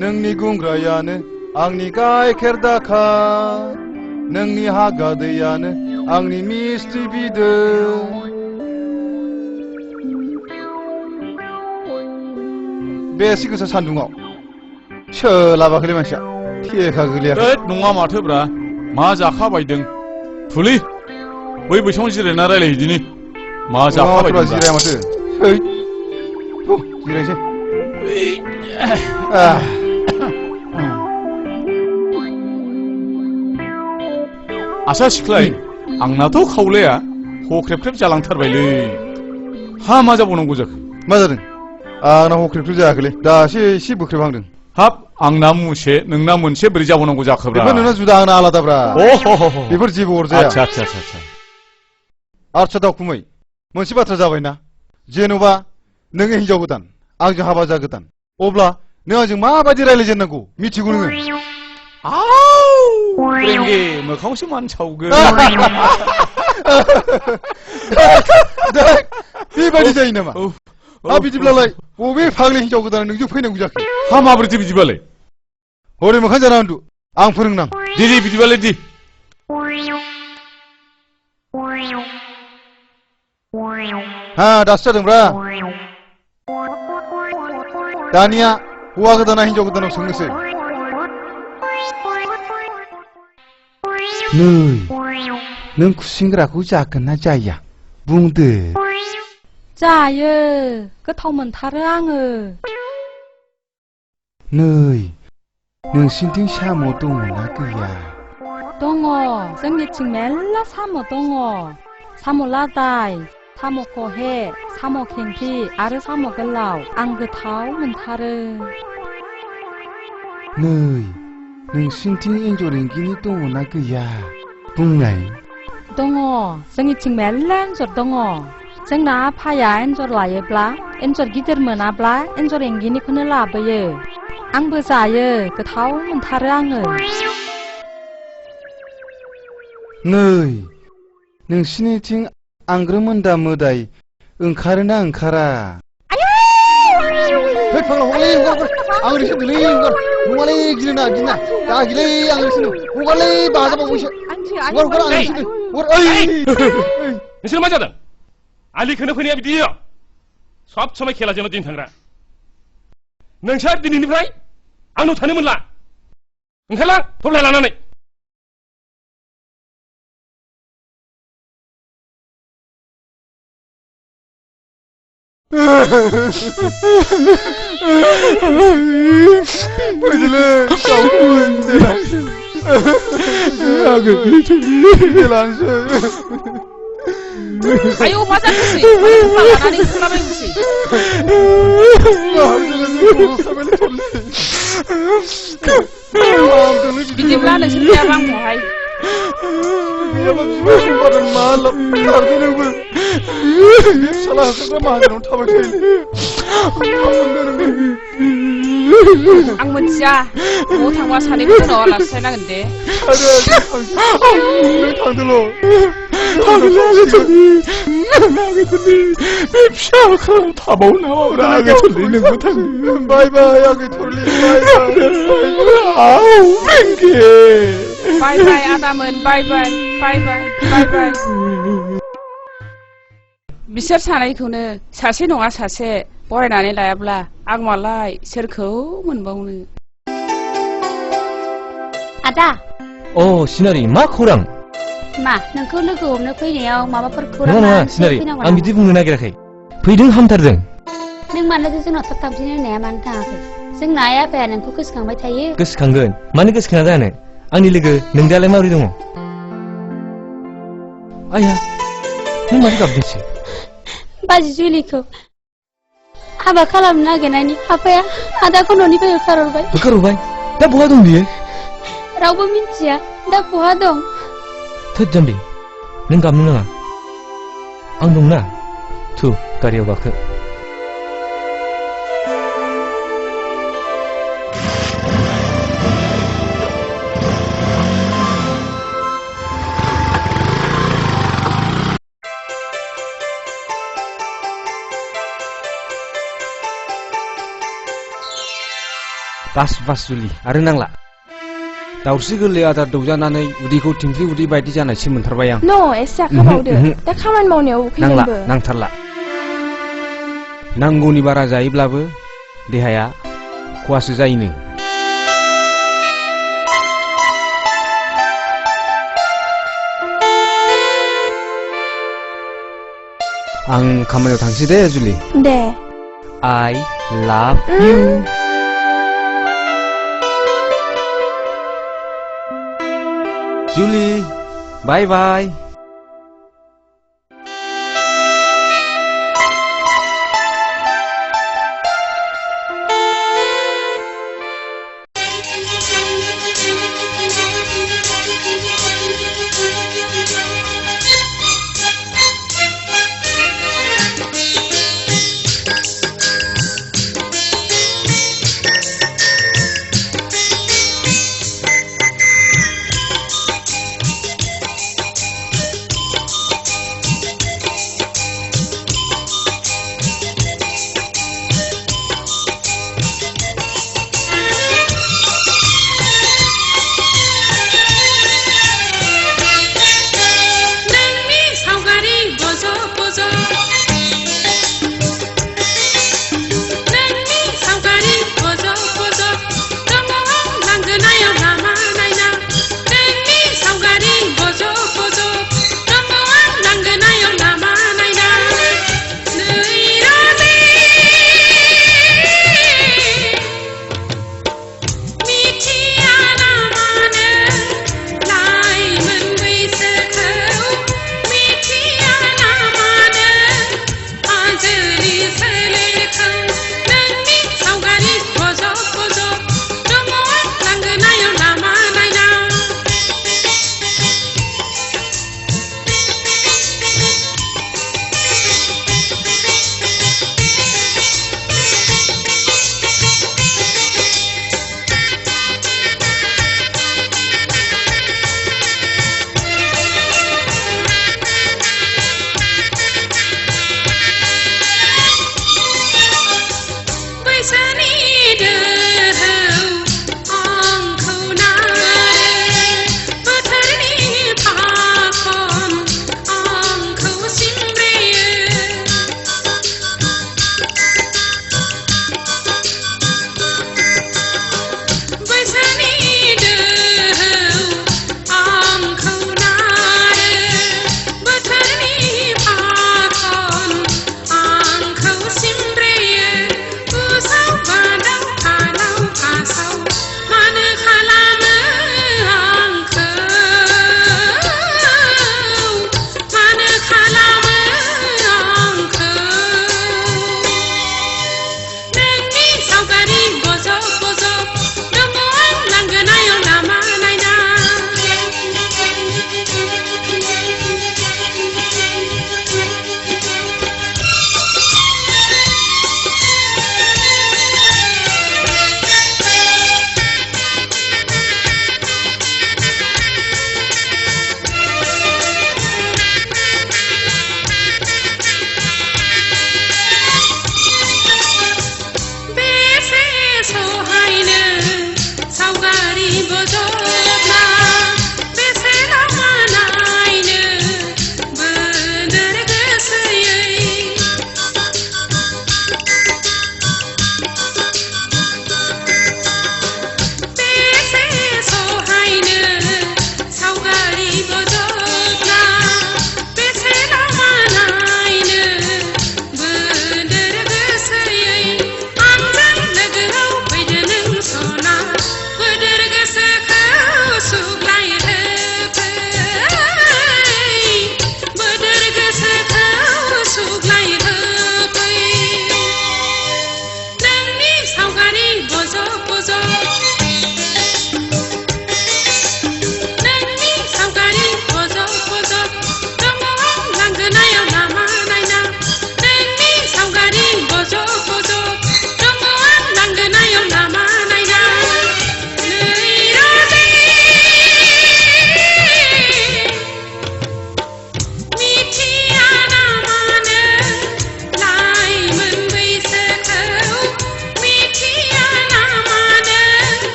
नोंनि गुंग्रायानो आंनि गाइखेर दाखा नोंनि हागा दैयानो आंनि मिस्टि बिदै बेसे गोसा सान्दुङाव सोलाबाखैलै मानसिया थेखा गोलैयाखै नङा माथोब्रा मा जाखाबायदों थुलि बै बैसाङाव जिरायना रायलायहैदिनि मा जाखाबायदों जिराया माथो जिरायसै आसा सिख्लाय आंनाथ' खावलाया हख्रेबख्रेब जालांथारबायलै हा मा जाबावनांगौ जाखो मा जादों आंना हख्रेबख्रेब जायाखैलै दासो एसे बोख्रेबहांदों हाब आंना मुसे नोंना मोनसे बोरै जाबावनांगौ जाखोब्रा बेफोर नोंना जुदा आंना आलादाब्रा बेफोर जेबो अरजाया आच्छा दावखुमै मोनसे बाथ्रा जाबायना जेन'बा नोङो हिनजाव गोदान आंजों हाबा जागोदान अब्ला नों आंजों माबायदि रायज्लायजेननांगौ मिथिगौ नोङो रेंगे मोखांसो मान सावगोन बेबायदि जायो नामा बिदिब्लालाय बबे फाग्लि हिनजाव गोदाना नोंजों फैनांगौ जाखो हा माबोरैथो बिदिबालाय हरै मोखां जाना उन्दु आं फोरोंनां दे बिदिबालाय दे दासो जादोंब्रा दानिया हौवा गोदाना हिनजाव गोदानाव सोंनोसै नै नों खुसेंग्राखौ जागोन ना जाया बुंदो जायो गोथाव मोनथारो आङो नै नोंसिनिथिं साम' दङना गैया दङ जोंनिथिं मेरला साम' दङ साम' लादाय साम' खहे साम' खेंखि आरो साम' गोलाव आं गोथाव मोनथारो नै नोंसिनिथिं एन्जर एंगिनि दङना गैया बुंनाय दङ जोंनिथिं मेरला एन्जर दङ जोंना आफाया एन्जर लायोब्ला एन्जर गिदिर मोनाब्ला एन्जर एंगिनिखौनो लाबोयो आंबो जायो गोथाव मोनथारो आङो नै नोंसिनिथिं आंग्रोमोन्दा मोदाय ओंखारोना ओंखारा आं ओरैसो होनदोंलै नङालै गिना दागिलै आं ओरैसो हगारलै बाजाबावैसो हगार आं ओरैसो नोंसोर मा जादों आलि खोनो फैनाया बिदि सब समाय खेलाजोंल' दिन थांग्रा नोंसोर दिनैनिफ्राय आंनाव थानो मोनला ओंखारलां थब्लाय लानानै 아유 맞았지. 나는 그러면지. 비디오라는 신뢰랑 뭐하이. 악문지야 뭐 당과 사내부터 넣어라 세나근데 바이바이 아담은 바이바이 बिसोर सानैखौनो सासे नङा सासे बरायनानै लायाब्ला आं मालाय सोरखौ मोनबावनो आदा सिनारि मा खौरां मा नोंखौ लोगो हमनो फैनायाव माबाफोर खौरां नङा सिनारि आं बिदि बुंनो नागिराखै फैदों हामथारदों नों मानोथो जोंनाव थाब थांफिनो होननाया मानो थाङाखै जोंना आइ आफाया नोंखौ गोसोखांबाय थायो गोसोखांगोन मानो गोसोखाङा जानो आंनि लोगो नों दालाय माबोरै दङ आया नों माथो गाबदोंसो बाजि जुलिखौ हाबा खालामनो नागिरनायनि आफाया आदाखौ न'निफ्राय होखारहरबाय दा बहा दं बियो रावबो मिन्थिया दा बहा दं थोद जाम्बि नों गाबनो नाङा आं दंना थु गारियाव गाखो बास जुलि आरो नांला दाउस्रि गोरलै आदार दौजानानै उदैखौ थिंख्लि उदै बायदि जानायसो मोनथारबाय आं न' एसे जाखाबावदो दा खामानि मावनायाव नांला उखैदोंबो नांथारला नांगौनि बारा जायोब्लाबो देहाया खहासो जायोनो आं खामानियाव थांसै दे जुलि दे I love you जुलि बाय बाय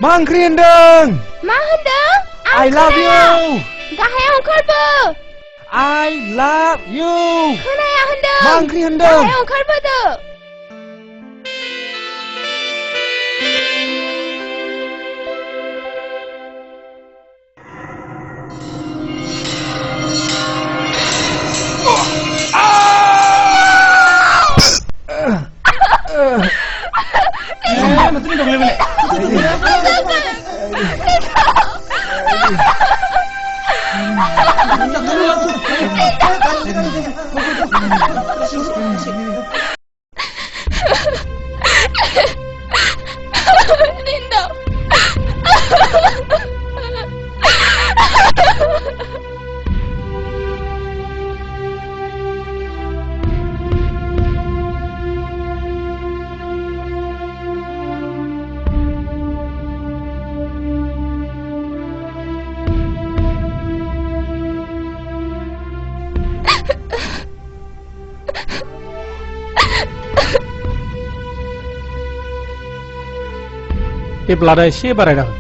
मा ओंख्रि होनदों? मा होनदों? I love you. गाहायाव ओंखारबो। I love you. खोनाया होनदों। मा ओंख्रि होनदों? गाहायाव ओंखारबोदो। Rindo. बे ब्लाडा एसे बारायना हो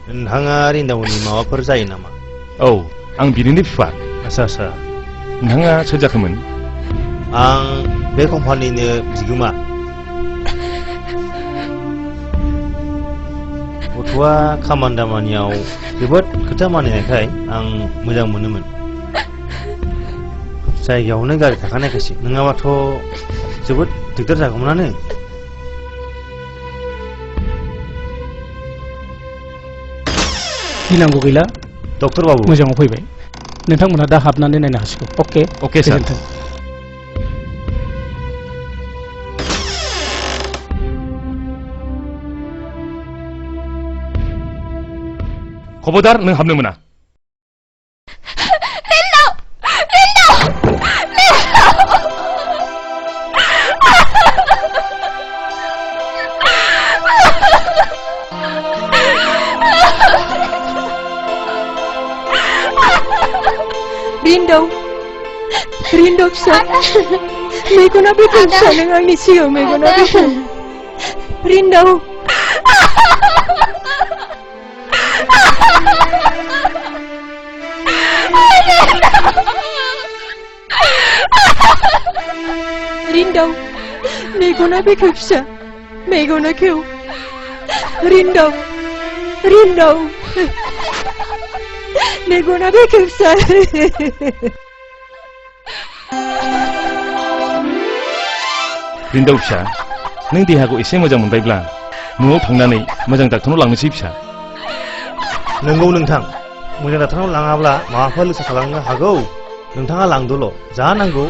नोंथाङा रिन्दावनि माबाफोर जायो नामा? औ आं बिनिनो बिफा आसा नोंथाङा सोर जाखोमोन? आं बे कम्पानिनो बिगोमा। गथ'आ खामानि दामानियाव जोबोद खोथा मानिनायखाय आं मोजां मोनोमोन। जायगायावनो गारि थाखानायखायसो, नङाबाथ' जोबोद दिगदार जागौमोनानो। गिनांगौ गैला डक्टर बाबु मोजाङाव फैबाय नोंथांमोनहा दा हाबनानै नायनो हासिगौ अके सार गोजोन्थों खबरदार नों हाबनो मोना Rindo फिसा मेगना बेखौ फिसा नों आंनि सिगाङाव मेगना बेखौ रिन्दौ रिन्दौ मेगना बेखौ फिसा मेगना खेव रिन्दौ मेगना बेखौ फिसा रिन्दौ फिसा नों देहाखौ एसे मोजां मोनबायब्ला न'आव थांनानै मोजां डाक्टरनाव लांनोसै फिसा नंगौ नोंथां मोजां डाक्टरनाव लाङाब्ला माबाफोर लोगो खालामनो हागौ नोंथाङा लांदोल' जा नांगौ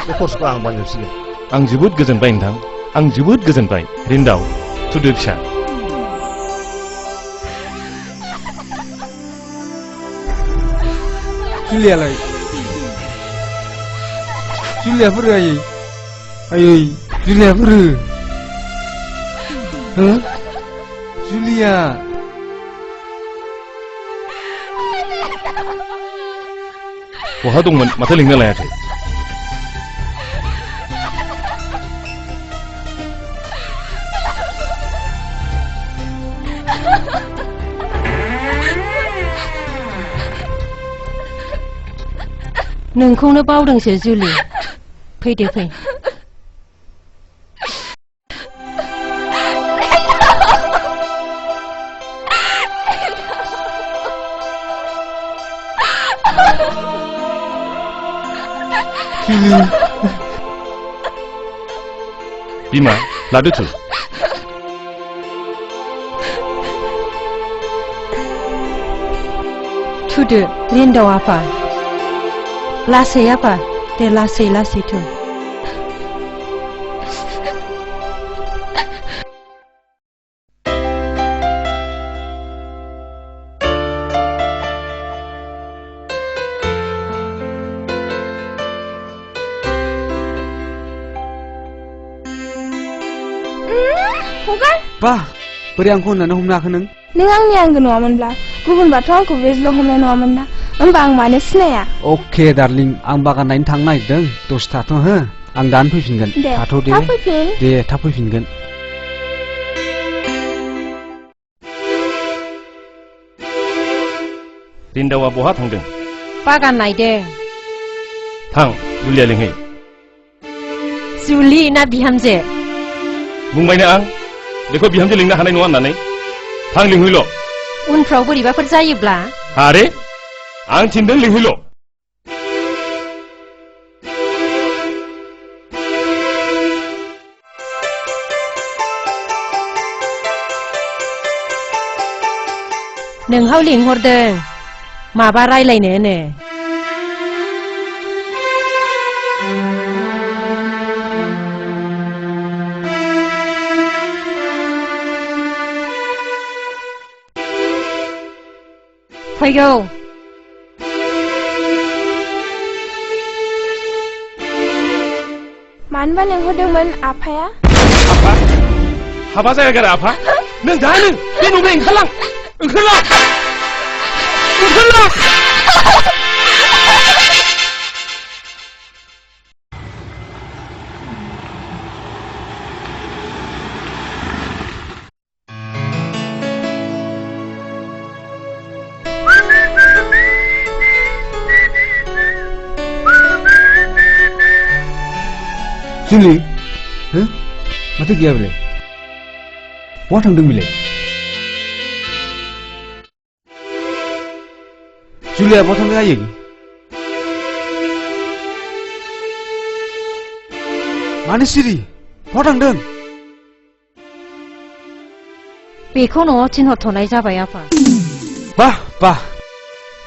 बे खरसखौ आं बानजोबसिगोन आं जोबोद गोजोनबाय नोंथां आं जोबोद गोजोनबाय रिन्दाव थुदो फिसा जुलियालाय जुलियाफोर आयै जुलियाफोर हो जुलिया बहा दंमोन माथो लिंना लायाखै नोंखौनो बावदोंसो जुलि फैदो फै बिमा लादो थु थुदो रिन्दाव आफा लासै आफा दे लासै थु हगार बा बोरै आंखौ होननानै हमनो हाखो नों? नों आंनि आंगो नङामोनब्ला गुबुनबाथ' आंखौ बेजल' हमनाय नङामोन ना होमबा आं मानो सिनाया? अके डार्लिं आं बागान नायनो थांनो नागिरदों दसे थाथ' हो आं दानो फैफिनगोन दे थाथ' थाब फैफिन दे थाब फैफिनगोन रिन्दावा बहा थांदों? बागान नायदों। थां जुलिया लिंहै। जुलि ना बिहामजो? बुंबायना आं बेखौ बिहामजो लिंनो हानाय नङा होननानै। थां लिंहैल'। उनफ्राव बोरैबाफोर जायोब्ला? आरे आं थिनदों लिंहैल'। नोंहाव लिंहरदों माबा रायलायनोनो। फैगौ। मानोबा लिंहरदोंमोन आफाया? आफा? हाबा जायागारा आफा? नों दानो बे न'निफ्राय ओंखारलां! ओंखारलां! ओंखारलां! जुलि हो माथो गैया बेलाय बहा थांदों बेलाय जुलिया बहा थांदों आयै मानो सिरि बहा थांदों बेखौ न'आव थिनहरथ'नाय जाबाय आफा बाह बाह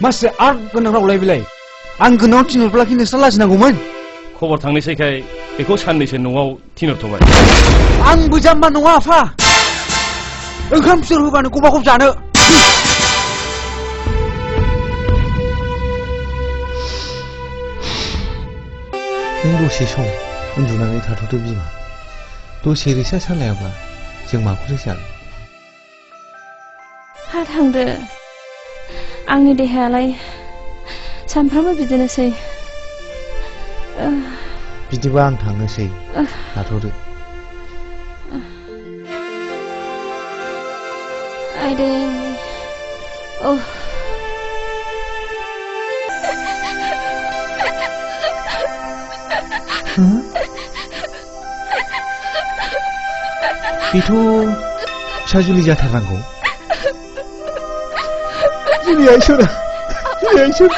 मासे आर गोनां रावलाय बेलाय आं गोनाङाव थिनहरब्ला कि नोंस्रा लाजिनांगौमोन खबर थांनोसैखाय बेखौ साननैसो न'आव थिनहरथ'बाय आंबो जाम्बा नङा आफा ओंखाम फिथर होबानो गबा गब जानो नों दसे सम उन्दुनानै थाथ'दो बिमा दसे रिसा सालायाब्ला जों माखौथो जानो हा थांदो आंनि देहायालाय सानफ्रामबो बिदिनोसै बिदिबा आं थांनोसै थाथ'दो आइदै बेथ' फिसा जुलि जाथारनांगौ जुलिया इसोरा जुलिया इसोर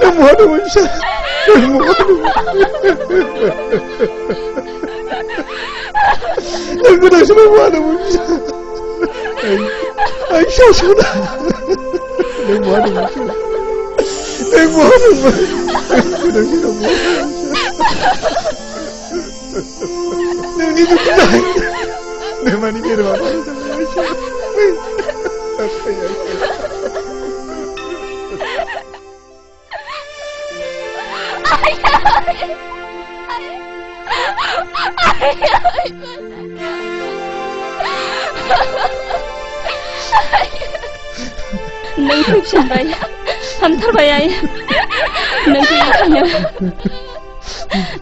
नों बहा दंमोन फिसा नों बहा दंमोन नों गोदांसोनाव बहा दंमोन फिसा आं फिसा सना नों बहा दंमोन फिसा नों बहा दंमोन गोदांसोनाव बहा नोंनि दुखु जायो नोंमानि गेरेबा नों फैफिनबाय हामथारबाय आइ नोंखौ ओंखायनो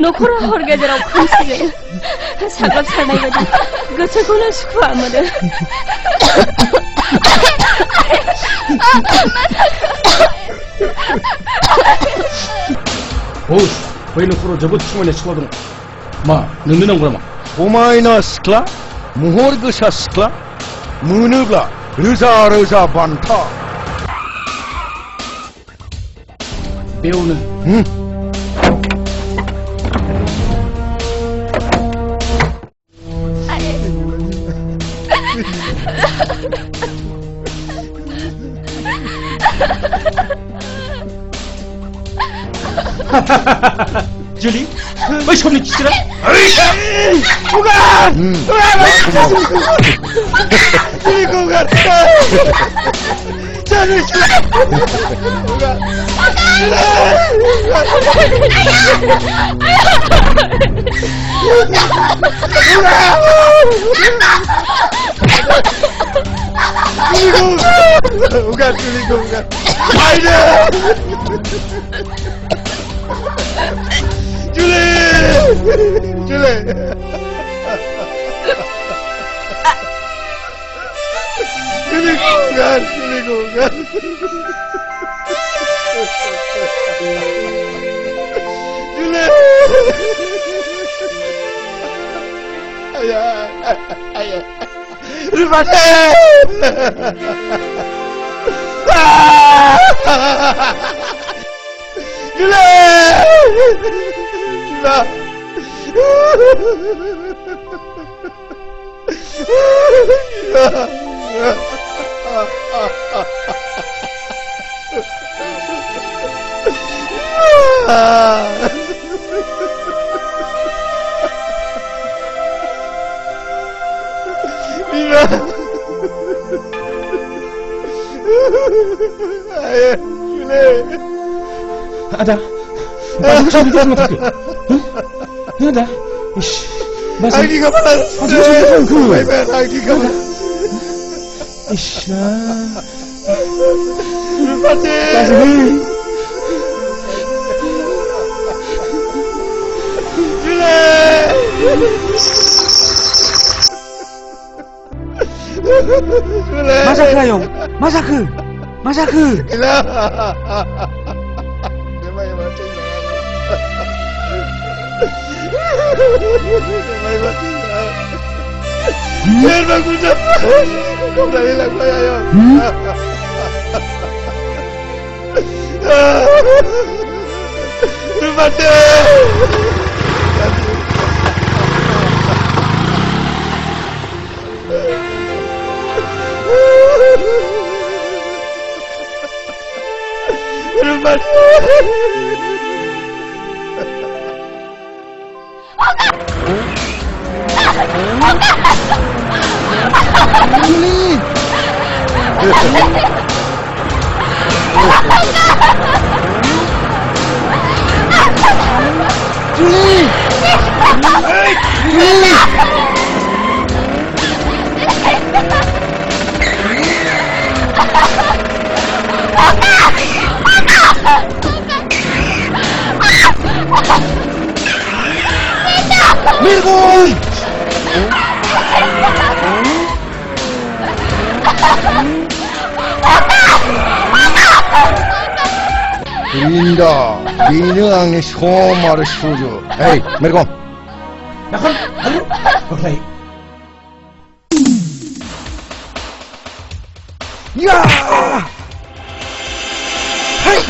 न'खराव हर गेजेराव खोमसि साग्लोबसारनाय बायदि गोसोखौनो सुखुवा मोनो बस बै न'खराव जोबोद समायना सिख्ला दं मा नोंनो नांगौ नामा समायना सिख्ला महर गोसा सिख्ला मोनोब्ला रोजा रोजा बान्था बेयावनो जुलि बै समनि खिथिरा bukan selingkuh bukan. Aida. Jule. Selingkuh bukan. Jule. Ayah. Rupane. Jule. Ada. Masuk sini ke rumah sakit. Ada. Ish. Masuk. Lagi kapan? Lagi kapan? Ish. Rupane. Masak ayo. Masak. Gila. Biar bagus dapat. Kembali lagi ayo. Rupane. Linda, 니는 angin somar suju. Hey, mereka. Nakon, ayo. Okay. Ya! Hey!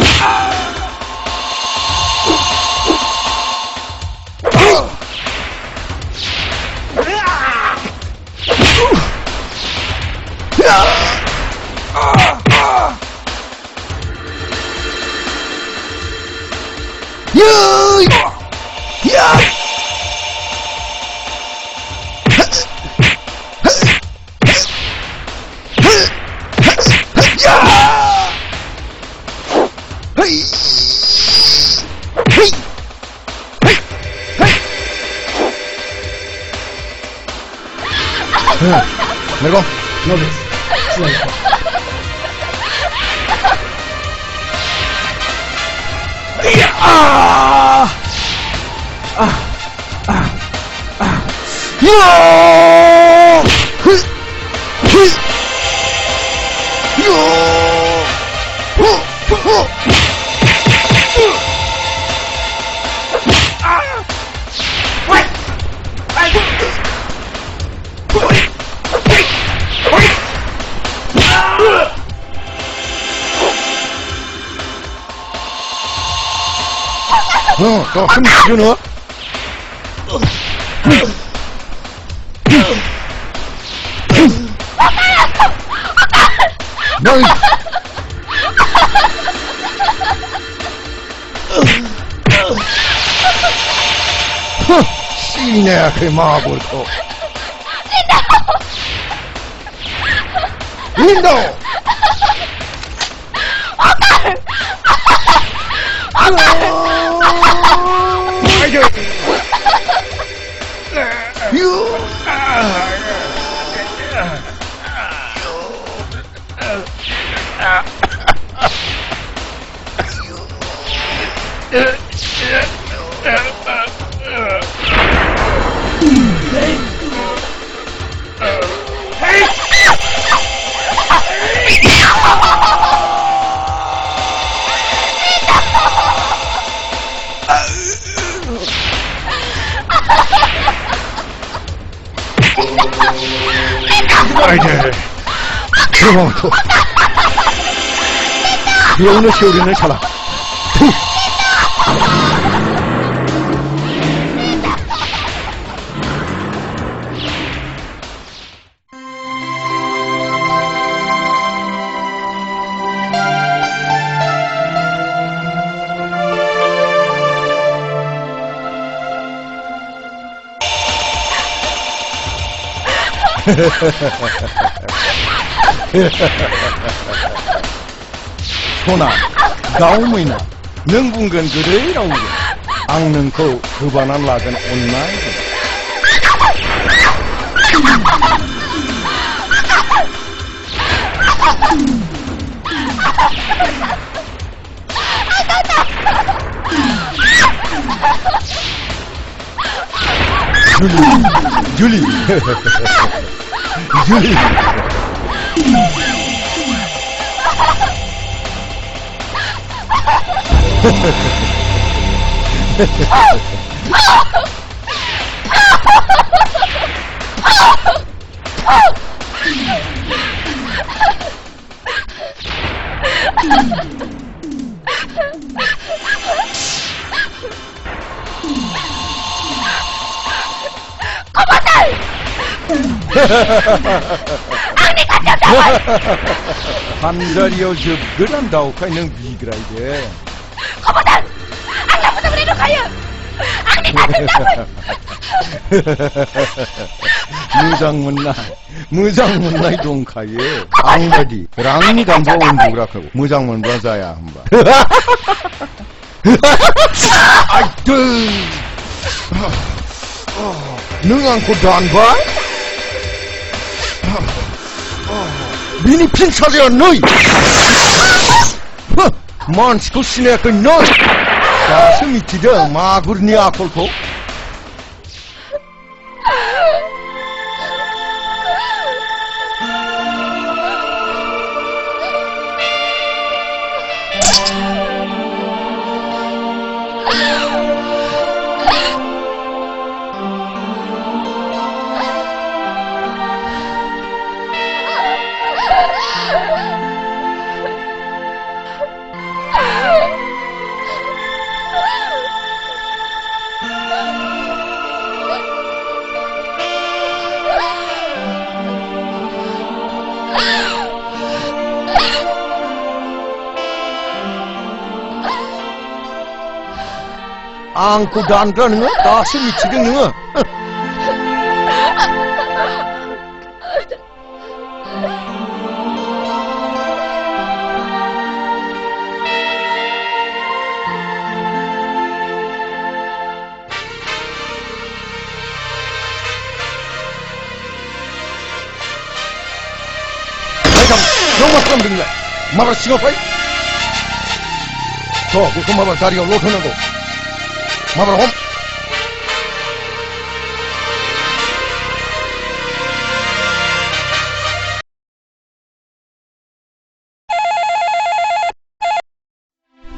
Mereka. Nobles. Selamat. 더 힘 주너? 너희 씨네 그 마블코 린도 아이들 그만둬 여우는 쇼리는 살아 소나 가오미나 능분건 그래라우게 악능코 그반한 라건 온나이 줄리 줄리 한자리여 접근한 다오카 능 비그라이데 거보단 악나보다 그래도 가요 무장문나이 동카예 앙바디 랑니 간보 온두라카고 무장문 브라자야 한바 아이들 능안코 단바 미니 핀차리야 너이 만스코 시네크 너이 가슴이티다 마구르니 아콜코 angku dandra nunga kasi michiga nunga Nomor dengar, mabar siapa? Toh, aku mabar cari yang loto nago, mabar hom.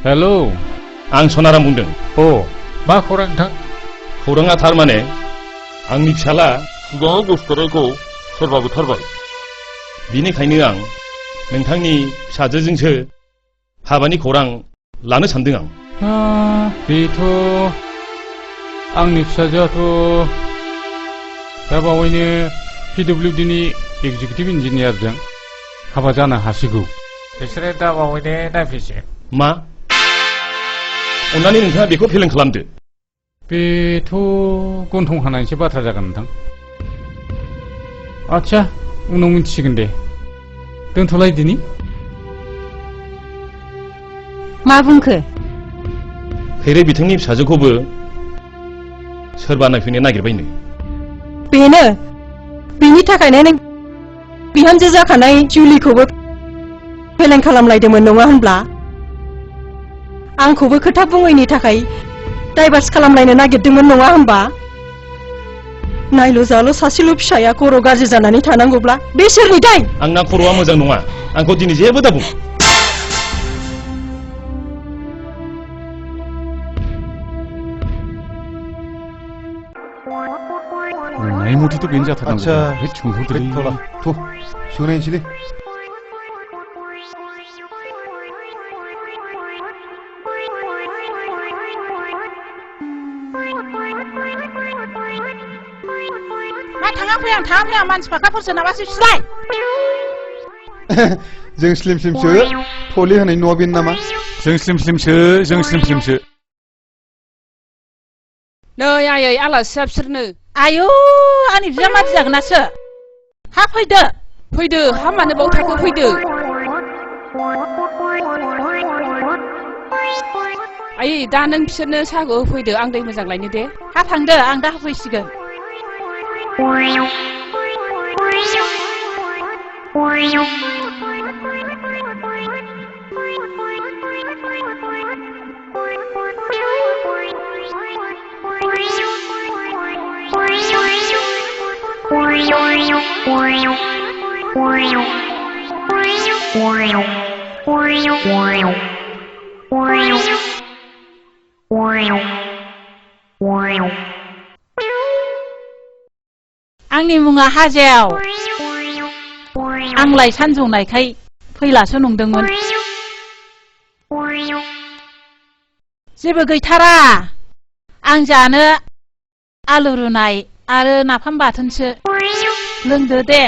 Hello, ang sonara mundeng. Oh, 마 호랑탕? 호랑아 탈만에 angni psala gaw gustorego sorbabu tarbai. बिनिखायनो आं नोंथांनि फिसाजोजोंसो हाबानि खौरां लानो सानदों आं बेथ' आंनि फिसाजोआथ' दा बावैनो PWDनि एक्जिकिउटिभ इन्जिनियारजों हाबा जानो हासिगौ बिसोरो दा बावैनो नायफैसै मा अन्नानै नोंथाङा बेखौ फेलें खालामदो बेथ' गन्थं हानायनिसो बाथ्रा जागोन नोंथां आच्छा उनाव मिथिसिगोन दे दोनथ'लायदिनि मा बुंखो खैरे बिथांनि फिसाजोखौबो सोरबा नायफैनो नागिरबायनो बेनो बेनि थाखायनो नों बिहामजो जाखानाय जुलिखौबो फेलें खालामलायदोंमोन नङा होनब्ला आंखौबो खोथा बुङैनि थाखाय डाइभार्स खालामलायनो नागिरदोंमोन नङा होमबा नायल' जाल' सासेल' फिसाया खर' गाज्रि जानानै थानांगौब्ला बे सोरनि दाय आंना खर'आ मोजां नङा आंखौ दिनै जेबो दाबुं नुनाय मथेथ' बेनो जाथारनांगौ आच्छा बे सोंहरदोलै थ'ला थ' सोंनायनोसैलै मा थाङाखै आं मानसि फाखाफोरसो नामासो बिसोरलाय जों स्लिम स्लिमसो थले होनाय न'आ बेनो नामा जों स्लिम स्लिमसो नै आयै आलासिया बिसोरनो आयौ आंनि बिजामादै जागोनासो हा फैदो हा मानो बाव थाखो फैदो आयै दा नों बिसोरनो साहाखौ होफैदो आं दै मोजां लायनो दे हा थांदो आं दा होफैसिगोन आंनि मुङा हाजेव आंलाय सानजौनायखाय फैलासो नंदोंमोन जेबो गैथारा आं जानो आलु रुनाय आरो नाफाम बाथोनसो लोंदो दे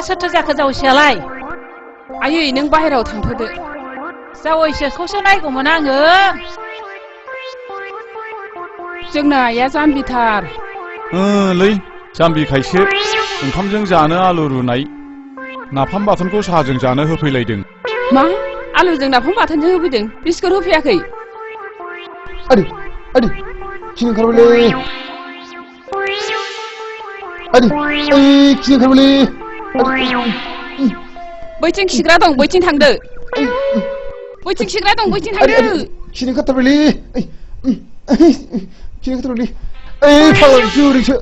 सोरथो जाखो जावैसोआलाय आयै नों बाहेरायाव थांथ'दो जावैसोखौसो नायगौमोन आङो जोंना आइया जाम्बिथार लै जाम्बिखायसो ओंखामजों जानो आलु रुनाय नाफाम बाथोनखौ साहाजों जानो होफैलायदों मा आलुजों नाफाम बाथोनजों होफैदों बिस्कुट होफैयाखै आदि खिनो ओंखारबायलै खिनो ओंखारबायलै बैथिं खिग्रा दं बैथिं थांदो बैथिं खिग्रा दं बैथिं थांदो खिनो ओंखारथारबायलै खिनो ओंखारथारबायलै फाग्ला जोरैसो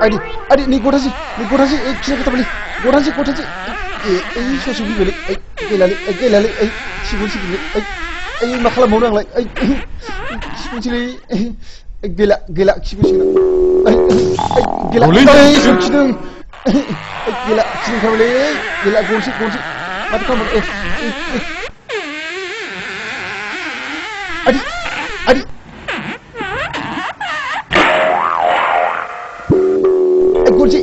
आदि नै गथासै खिनो ओंखारथारबायलै गथासै ससे फैबायलै गैलालै सिगुनलै मा खालामबावनो आंलाय खिगुनसैलै गैला खिगुनसै गैला खिदों गैला खिनो ओंखारबायलै गैला गनसै माथो खालामबावनो आदि गनसै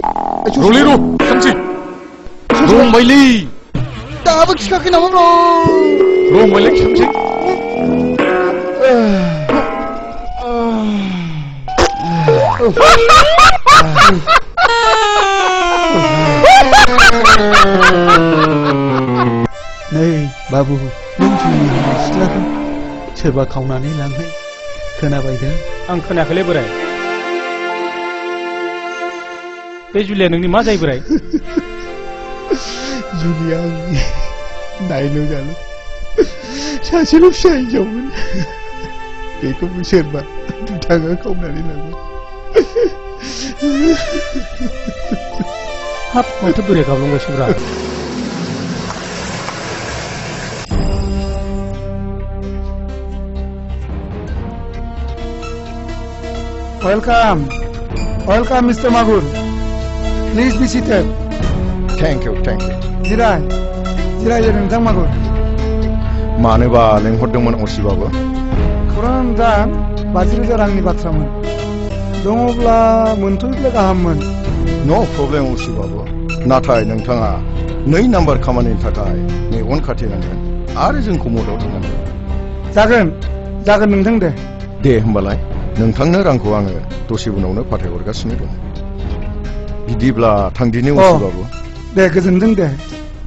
रलै थांसै रंबायलै दाबो खिखाखै नामा रंबायलै थांसै नै बाबु नों जुलि होनाय सिख्लाखौ सोरबा खावनानै लांनाय खोनाबायदों आं खोनायाखैलै बोराय बे जुलिया नोंनि मा जायो बोराय जुलिया नायनो जानो सासेल' फिसा हिनजावमोन बेखौबो सोरबा दुथाङा खावनानै लांबाय हाब माथो बोरै गाबलांगासिनोब्रा Welcome, Mr. Magur. Please be seated. Thank you. जिराय नोंथां मागुर मानोबा लेंहरदोंमोन असिबाबो खौरां नोंथां 50,000 रांनि बाथ्रामोन दङब्ला मोनथ'योब्ला गाहाममोन नो प्रब्लेम असिबाबो नाथाय नोंथाङा 2 नाम्बार खामानिनि थाखाय मेगन खाथेनांगोन आरो जोंखौ मदद होनांगोन जागोन नोंथां दे होमबालाय नोंथांनो रांखौ आङो दसे उनावनो फाथायहरगासिनो दं बिदिब्ला थांदिनि असिबाबो दे गोजोनथों दे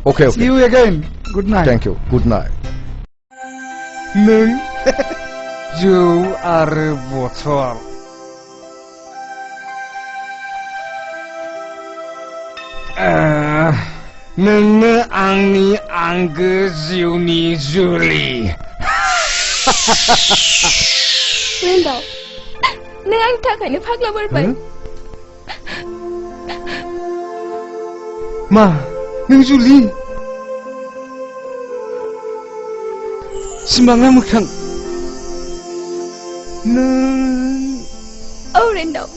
Okay. See you again. Good night. Thank you. Good night. नों जौ आरो बथल नोंनो आंनि आंगो जिउनि जुलि रेन्दाव नों आंनि थाखायनो फाग्ला बारबाय मा नों जुलि सिमांना मोगथां नों औ रेन्दाव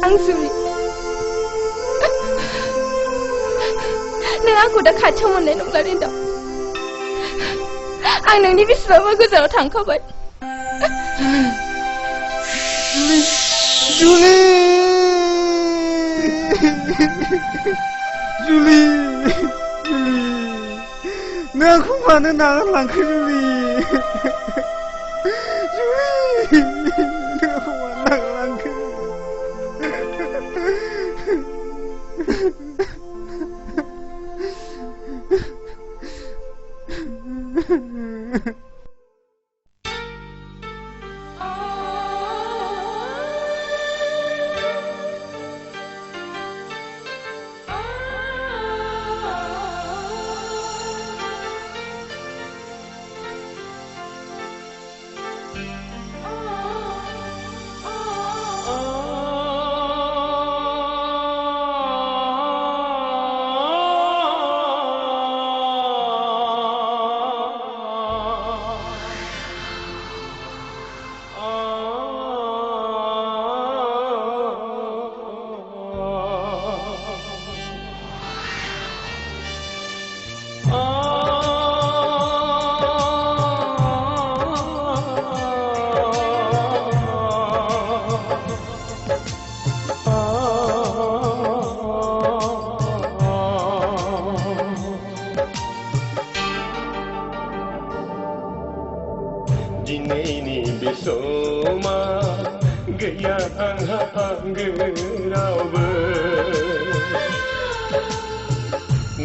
आं जुलि नों आंखौ दा खाथियाव मोननाय नंला रेन्दाव आं नोंनि बेसेबांबा गोजानाव थांखाबाय जुलि नों आंखौ मानो नागारलांखो जुलि नों आंखौ मानो नागारलांखो दिनैनि बे समा गैया आंहा आंगो रावबो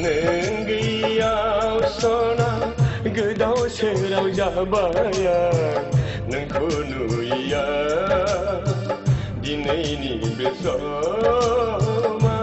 नों गैयाव सना गोदाव सोराव जाबाय नोंखौ नुयैया दिनैनि बे समा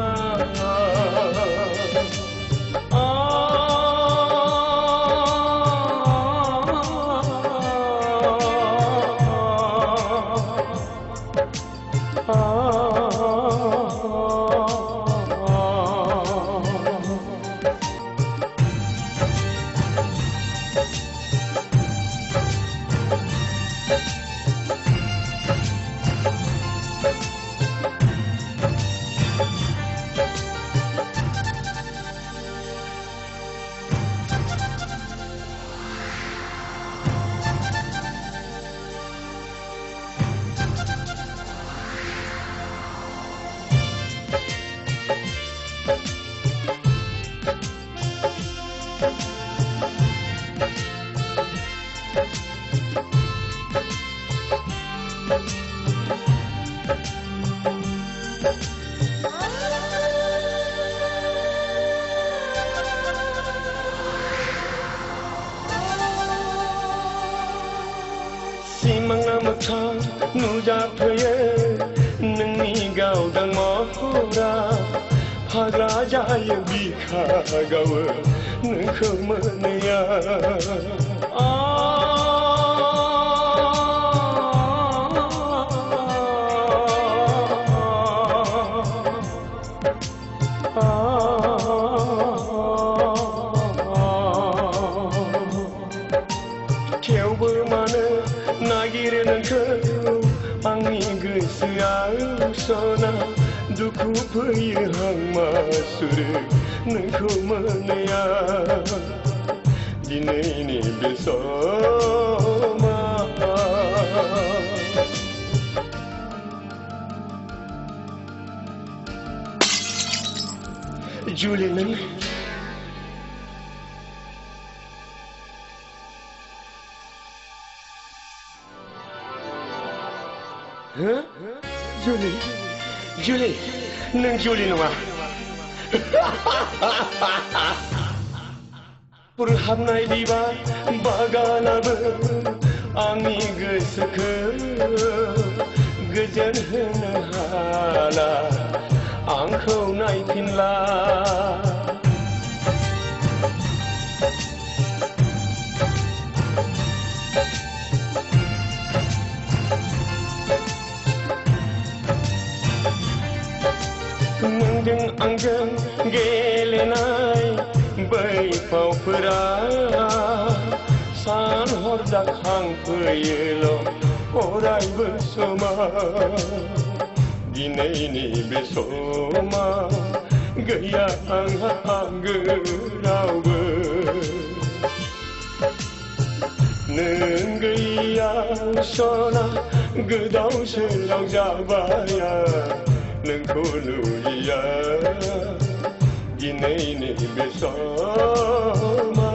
Simangna Mwkthang नुजाफैयो नोंनि गावदां महरा फाग्ला जायो बिखा गावो नोंखौ मोनैया थेवबो मानो नागिरो नोंखौ आंनि गोसोआव सना दुखु फैयो हांमासुरो नोंखौ मोनैया दिनैनि बे समा जुलि नों जुलि जुलि नों जुलि नङा बुरहाबनाय बिबार बागानाबो आंनि गोसोखौ गोजोन होनो हाला आंखौ नायफिनला नोंजों आंजों गेलेनाय बै फावफोरा सान हर जाखांफैयोल' अरायबो समा दिनैनि बे समा गैया आंहा आंगो रावबो नों गैया सना गोदाव सोराव जाबाया नोंखौ नुयिया दिनैनि बे समा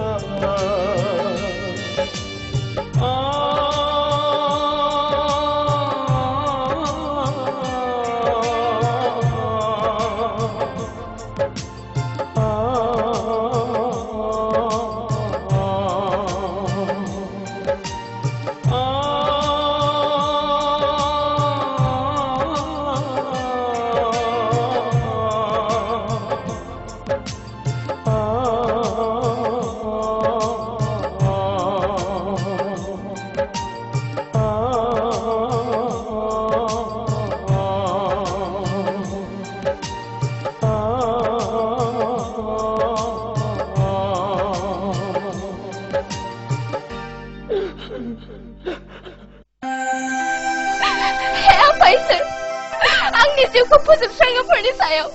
जिउखौ फोजोबस्राङोफोरनि सायाव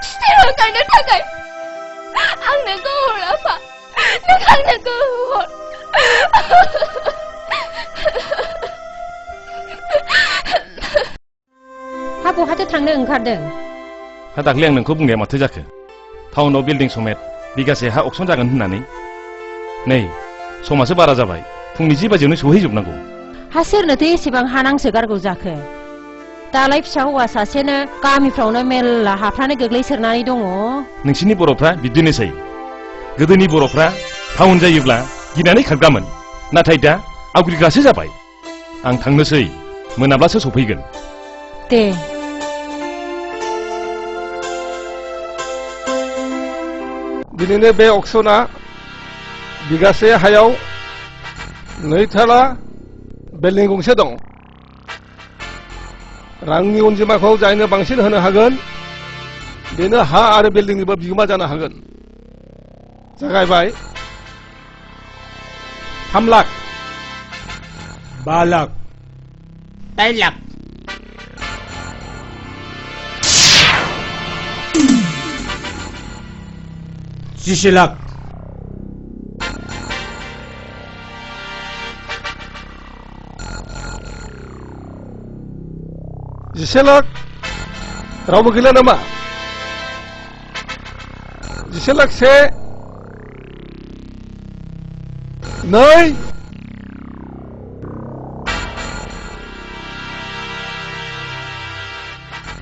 खिथेर होखारनो थाखाय आंनो गोहो हर आफा नों आंनो गोहो हा बहाथो थांनो ओंखारदों हा दाख्लै आं नोंखौ बुंनाया माथो जाखो टाउनाव बिल्डिं समेत बिगासे हा अक्सन जागोन होननानै नै समासो बारा जाबाय फुंनि 10 बाजियावनो सहैजोबनांगौ हा सोरनोथो एसेबां हा नांसोगारगौ जाखो दालाय फिसा हौवा सासेनो गामिफ्रावनो मेल्ला हाफ्रानो गोग्लैसोरनानै दङ नोंसिनि बर'फ्रा बिदिनोसै गोदोनि बर'फ्रा टाउन जायोब्ला गिनानै खारगामोन नाथाय दा आवग्रिग्रासो जाबाय आं थांनोसै मोनाब्लासो सफैगोन दे दिनैनो बे अक्सना बिगासे हायाव 2 थाला बिल्डिं गंसे दं रांनि अनजिमाखौ जायनो बांसिन होनो हागोन बेनो हा आरो बिल्डिंनिबो बिगोमा जानो हागोन जागायबाय 3 लाख 5 लाख 3 लाख 10 लाख 10 लाख रावबो गैला नामा 10 लाख 1 2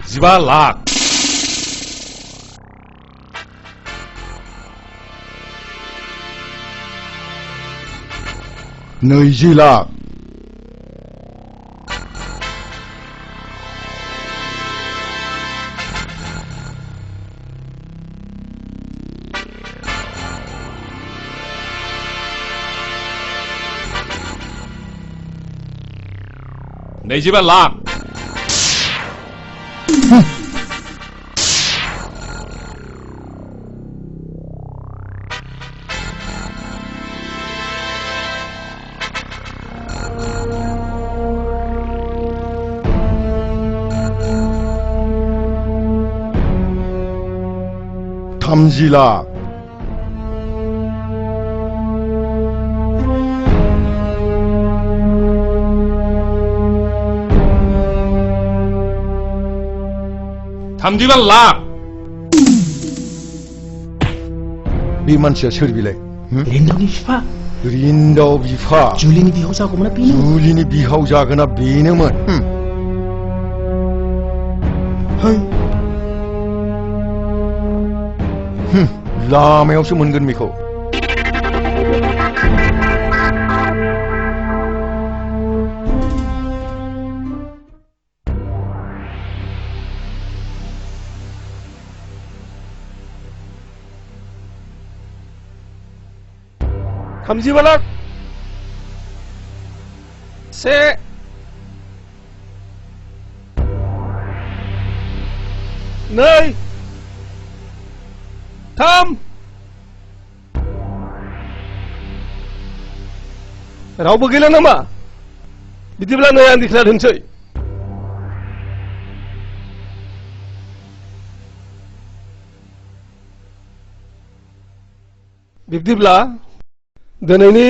15 लाख 20 लाख 30 नैजिबा लाख थामजिला थामजिबा लाख बे मानसिया सोर बिलाय रिन्दावनि बिफा रिन्दाव बिफा जुलिनि बिहाव जागौमोन बेनो जुलिनि बिहाव जागोना बेनोमोन लामायावसो मोनगोन बेखौ थामजिबा लाख से नै थाम रावबो गैला नामा बिदिब्ला नै आं दिक्लार होनोसै बिब्दिब्ला दिनैनि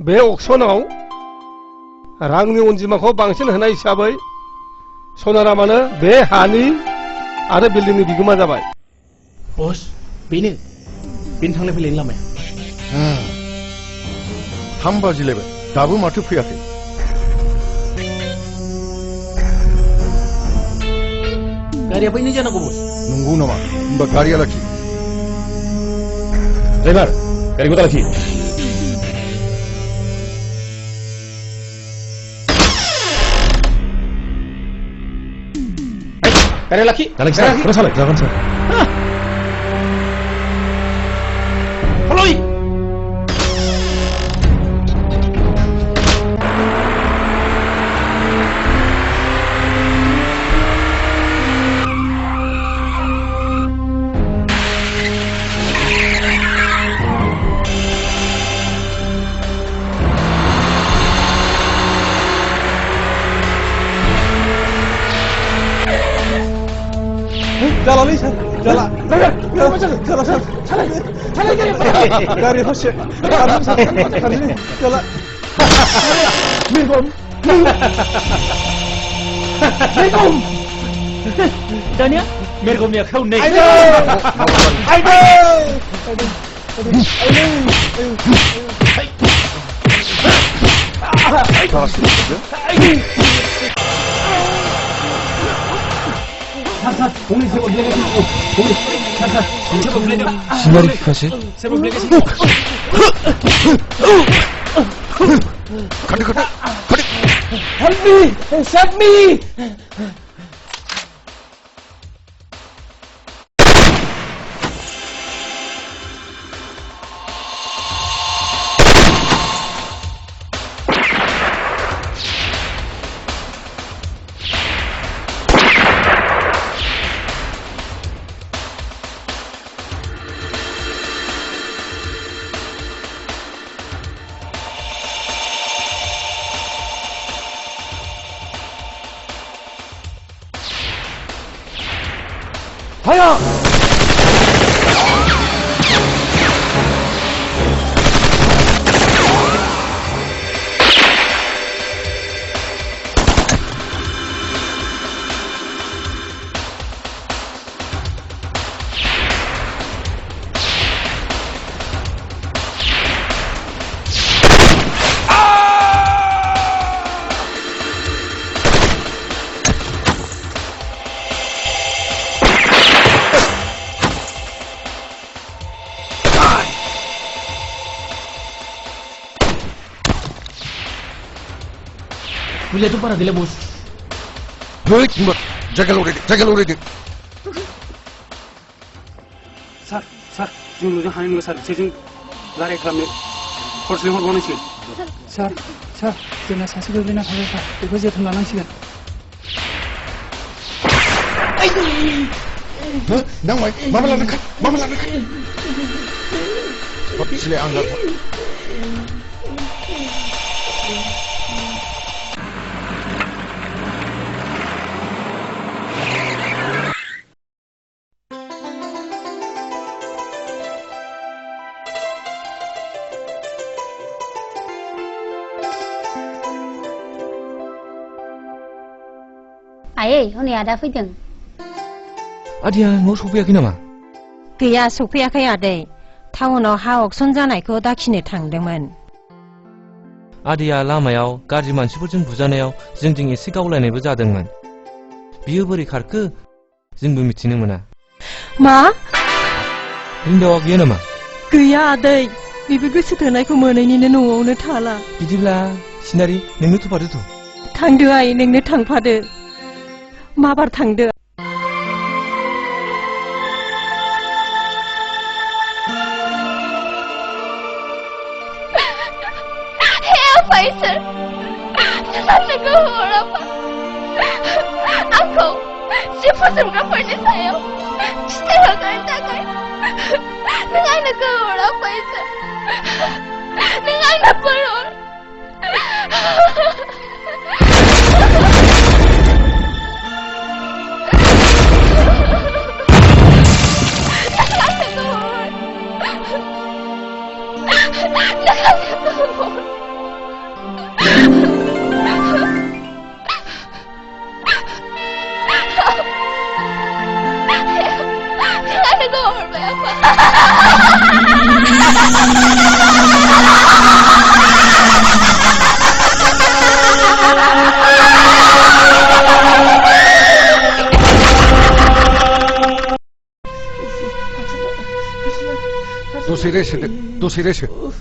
बे अक्सनाव रांनि अनजिमाखौ बांसिन होनाय हिसाबै सनारामानो बे हानि आरो बिल्डिंनि बिगोमा जाबाय बस बेनो थांलाय फैलायनि लामाया 3 बाजिलायबाय दाबो माथो फैयाखै गारिया बैनो जानांगौ बस नंगौ नामा होमबा गारिया लाखि ड्राइभार गारिखौ दालाखि गारिया लाखि जागोन सार हल'इ जालालै सार जाला जाला सार सालाय गारि ससे खारदिनि जाला मेरगम दानिया मेरगमनि आखायाव नै सिनारि बिफासो Help me! Save me! Fire! Boleh tu para dia bos. Hei, jaga lo ready. Sir, जों नुजों हानाय नङा सार बिसोरजों रायलाय खालामनो हरसे हरबावनांसिगोन सार 자, जोंना सासे गोग्लैना थाबायफा बेखौ जोथोन लानांसिगोन. नांबाय माबा लानो खाय सिलाय आं Ai, hनै आदा फैदों. आदैया न'आव सफैयाखै नामा? गैया सफैयाखै आदै टाउनाव हा अक्सन जानायखौ दाखिनो थांदोंमोन. आदैया लामायाव गाज्रि मानसिफोरजों बुजानायाव जोंजों एसे गावलायनायबो जादोंमोन. बियो बोरै खारखो जोंबो मिथिनो मोना. मा? हिनजावा गैया नामा? गैया आदै बेबो गोसो थोनायखौ मोनैनिनो न'आवनो थाला. बिदिब्ला सिनारि नोंनो थुफादोथ'. थांदो आइ नोंनो थांफादो. माबार थांदो. Faisal, sesuatu orang apa? Aku siapa semua pernah saya, saya akan takai. Dengan nak orang Faisal, dengan nak perlu.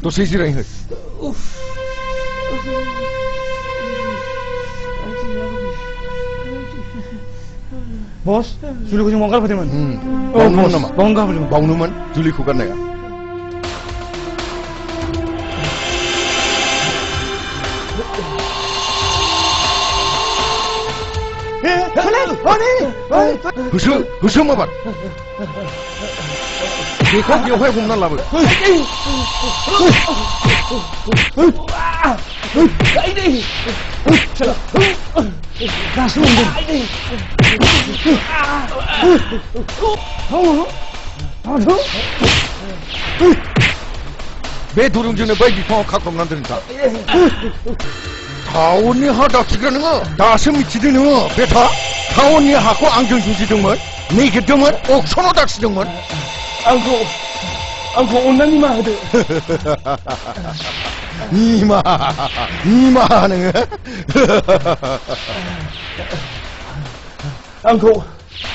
दसे जिराय हो. बस जुलिखौ जों बावनो गारबोदोंमोन. बावनोमोन नामा? बावनोमोन जुलिखौ गारनाया. होसो माबार बेखौ बेवहाय हमना लाबो. बे दुरुंजोंनो बै बिफाङाव खाख्रबनानै दोनथा. टाउननि हा दाखिग्रा नोङो दासो मिथिदों नोङो बेथा. टाउननि हाखौ आंजों जुजिदोंमोन, नेगिरदोंमोन, अक्सनाव दाखिदोंमोन. आंखौ अननानै निमाहा होदो. निमाहा नोङो.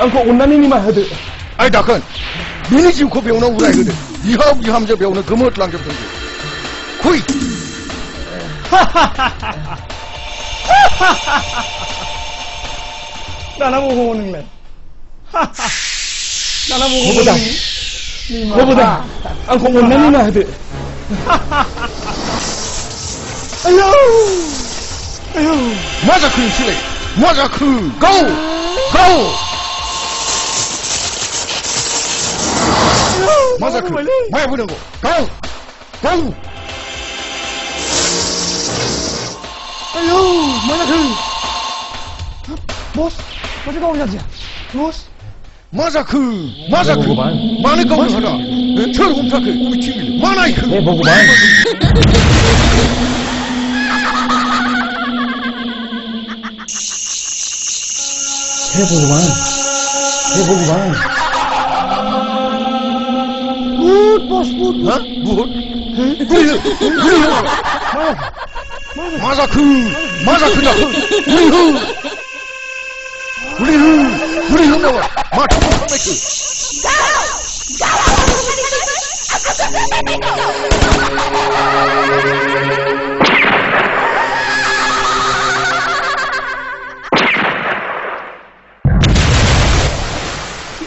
आंखौ अननानै निमाहा होदो. आइ दाखोन बिनि जिउखौ बेयावनो उराय होदो. बिहाव बिहामजो बेयावनो गोमोरलांजोबदों. फै. दाना बबाव नोंलाय? दाना बबाव आंखौ अननानै निमाहा होदो. आयौ मा जाखो नोंसोरलाय? मा जाखो? गाव मा जाखो? माया फैनांगौ? गाव आयौ मा जाखो? बस माथो गावनो जादिया? बस मा जाखो? मानो गावनो हादा? सोर हमथाखो? मिथिंगिरि मा नायखो? हे भगवान. हे भगवान. बस मा जाखो? गुलि हो नामा? माथो खालामनायखो?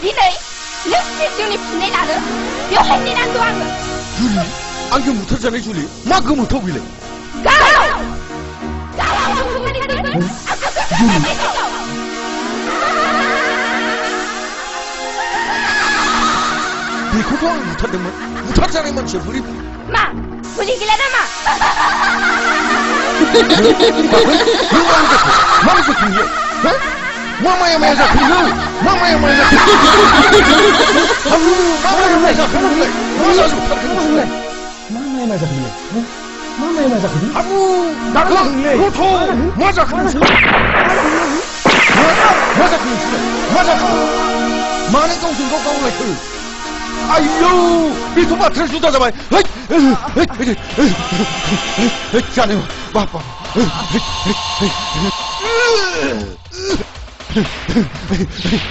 दिनै नों जिउनि फिननाय लानो बेवहाय नेनांगौ आङो. जुलि? आंजों बुथारजानाय जुलि? मा गोमोथाव बिलाय? बेखौथ' आं बुथारदोंमोन बुथारजानाय मानसिया बोरै मा बुजिगिला नामा मा जाखो बियो मा माया जाखो बियो मा माया जाखो मा माया जाखो नोंलाय मा जाजोबथारखो नोंलाय मा माया जाखो बियो मा माया जाखो बियो आबु दाखो गथ' मा जाखो नोंसोर मा जाखो नोंसोर मा जाखो मानो गावजों गाव गावलायखो आयौ बेथ' बाथ्राया जुदा जाबाय जानो बाबा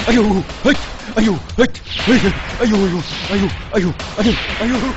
आयौ आयौ आयौ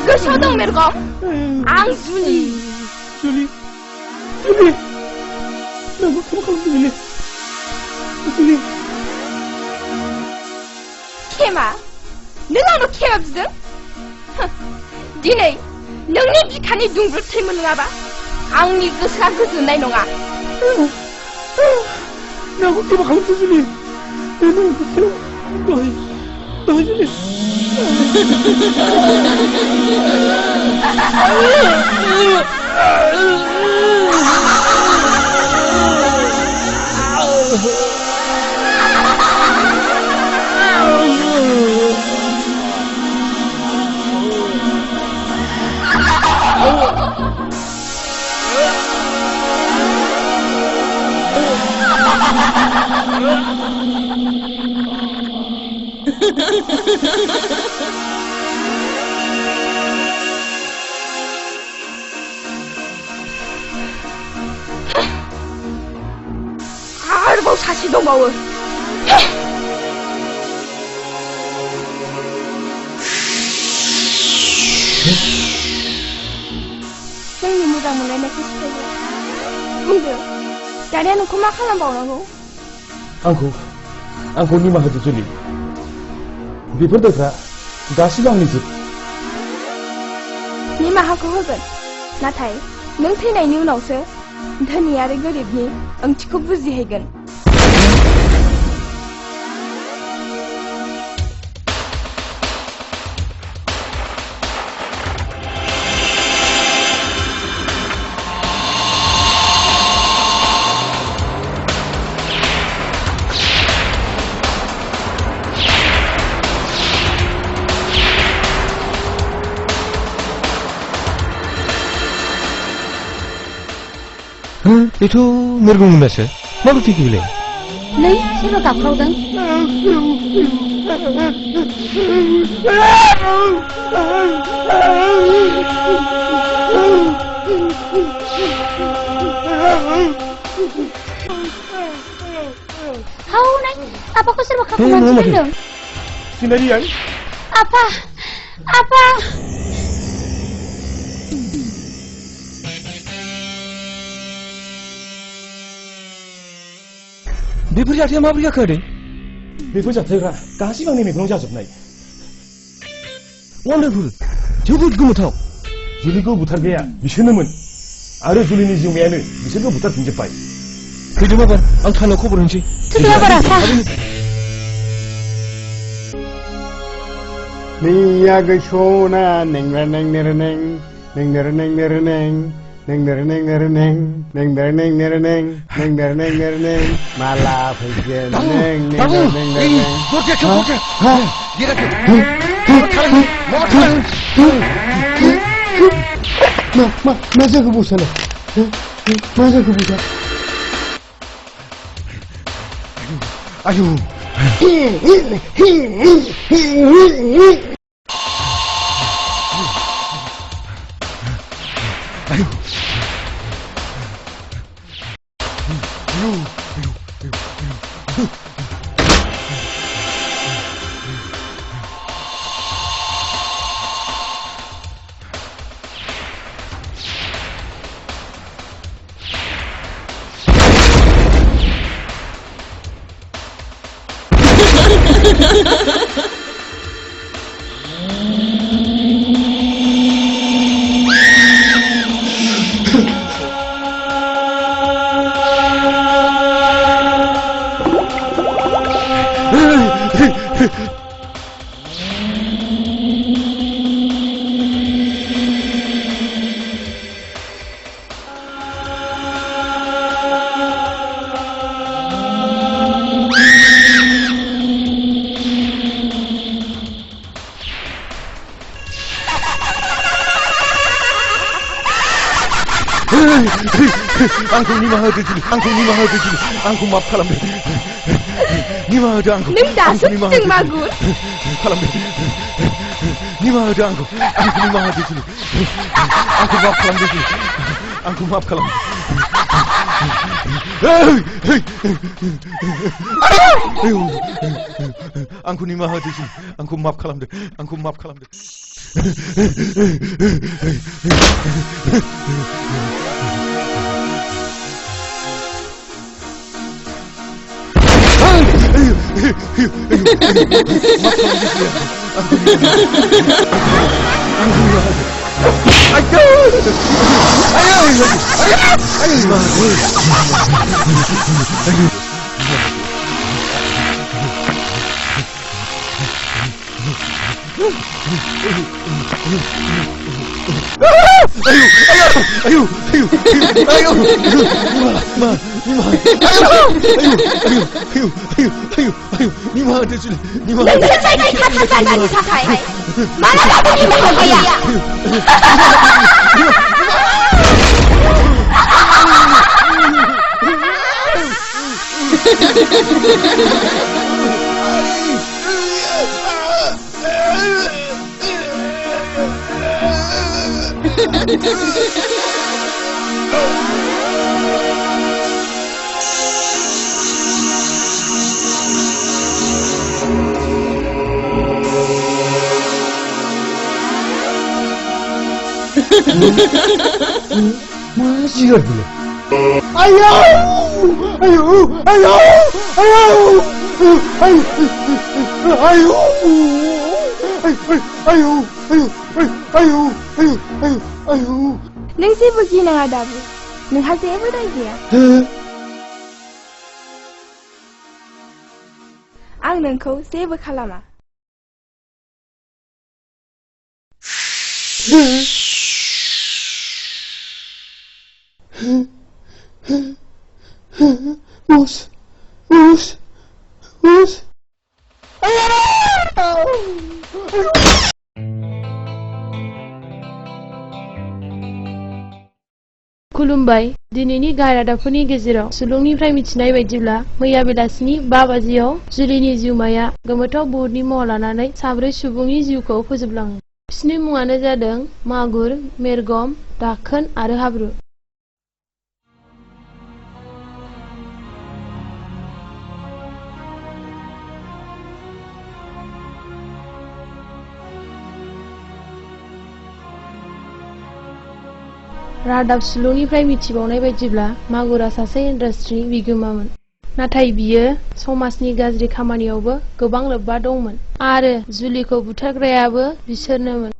गोसोआव दं मेरगौ आं जुलि नोंखौ मा खालामदों जुलि खेमा नों आंनाव खेमा बिदों दिनै नोंनि बिखानि दुंब्रुद थै मोनलोङाबा आंनि गोसोआ गोजोननाय नङा नोंखौ खेमा खालामदों जुलि दहाय जुलि आरोबाव सासे दंबावो जोंनि मोजां मोनलायनायखौ सिफायग्रा बुंदो दानिया नोंखौ मा खालामबावनांगौ आंखौ निमाहा होदो जुलि बेफोर दोफ्रा गासिबो आंनि जोब निमाहाखौ होगोन नाथाय नों थैनायनि उनावसो धोनि आरो गोरिबनि ओंथिखौ बुजिहैगोन बेथ' मिरगौमोनसो माबोरै थैखो नै सोरबा गाबख्रावदों हौनै आपाखौ सोरबा खाखुमानानै दोनदों सिनारि आं आपा बेफोर जाथाया माबोरै जाखो आदै बेफोर जाथायफ्रा गासिबो आंनि मेगनाव जाजोबनाय वान्डारफुल जोबोद गोमोथाव जुलिखौ बुथारग्राया बिसोरनोमोन आरो जुलिनि जिउमायानो बिसोरखौ बुथारफिनजोब्बाय फैदो बाबा आं थानायाव खबर होनोसै थुदो बाबा Niya gashona neng neng neng malah pergi masa kebusan masa kebusan ayo Angku ni maha dejuli, angku maaf kalam deh. Ni maha ada angku. Ning dasar cing bagus. Kalam deh. Ni maha ada angku ni maha dejuli. Angku maaf kalam dejuli, angku maaf kalam. Angku ni maha dejuli, angku maaf kalam deh, angku maaf kalam deh. Masih lagi. Ayo, ayo, ayo, ayo, ayo, ayo, ayo, ayo, ayo, ayo. Neng sih begini ada bu. Neng hasil apa lagi ya? Ang nengkau sih berkalama. Mus. खुलुमबाय दिनैनि गाहाय रादाबफोरनि गेजेराव सुलुंनिफ्राय मिथिनाय बायदिब्ला मैया बेलासिनि 5 बाजियाव जुलिनि जिउमाया गोमोथाव बुहुतनि महर लानानै साब्रै सुबुंनि जिउखौ फोजोबलाङो। बिसोरनि मुङानो जादों मागुर, मेरगम, दाखोन आरो हाब्रु। रादाब सुलुंनिफ्राय मिथिबावनाय बायदिब्ला मागुरा सासे इन्डास्ट्रिनि बिगोमामोन, नाथाय बियो समाजनि गाज्रि खामानियावबो गोबां लोब्बा दंमोन आरो जुलिखौ बुथारग्रायाबो बिसोरनोमोन।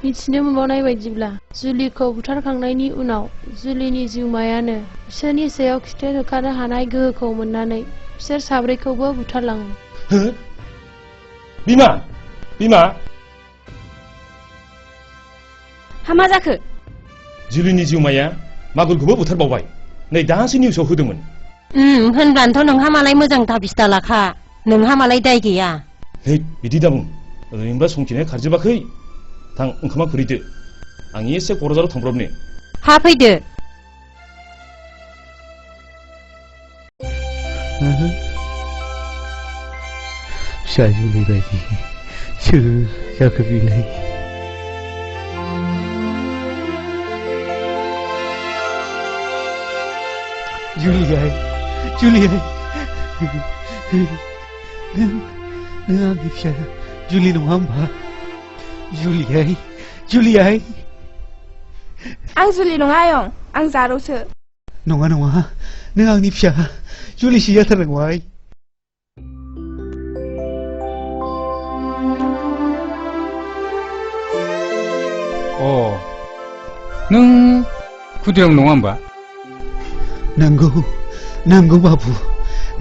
मिथिनो मोनबावनाय बायदिब्ला जुलिखौ बुथारखांनायनि उनाव जुलिनि जिउमायानो बिसोरनि सायाव खिथेर होखारनो हानाय गोहोखौ मोननानै बिसोर साब्रैखौबो बुथारलाङो। हो? बिमा बिमा हामा जाखो? जुलिनि जिउमाया मागुरखौबो बुथारबावबाय। नै दासो निउसाव होदोंमोन। होनब्लानोथ' नोंहा मालाय मोजां थाबिस दालाखा। नोंहा मालाय दाय गैया। है बिदि दा बुं। ओरैनोबा संखिनाया खारजोबाखै। थां ओंखामा खुरैदो। आं एसे क'क्राझाराव थांब्रबनि। हा फैदो। फिसा जुलि बायदि सोर जाखो बेलाय? जुलियाय जुलियाय नों आंनि फिसा जुलि नङा होमबा? जुलियाय जुलियाय आं जुलि नङा आयं, आं जारौसो। नङा नङा नों आंनि फिसा जुलिसो जाथारनांगौहाय। नों खुदिराम नङा होमबा? नंगौ नंगौ बाबु,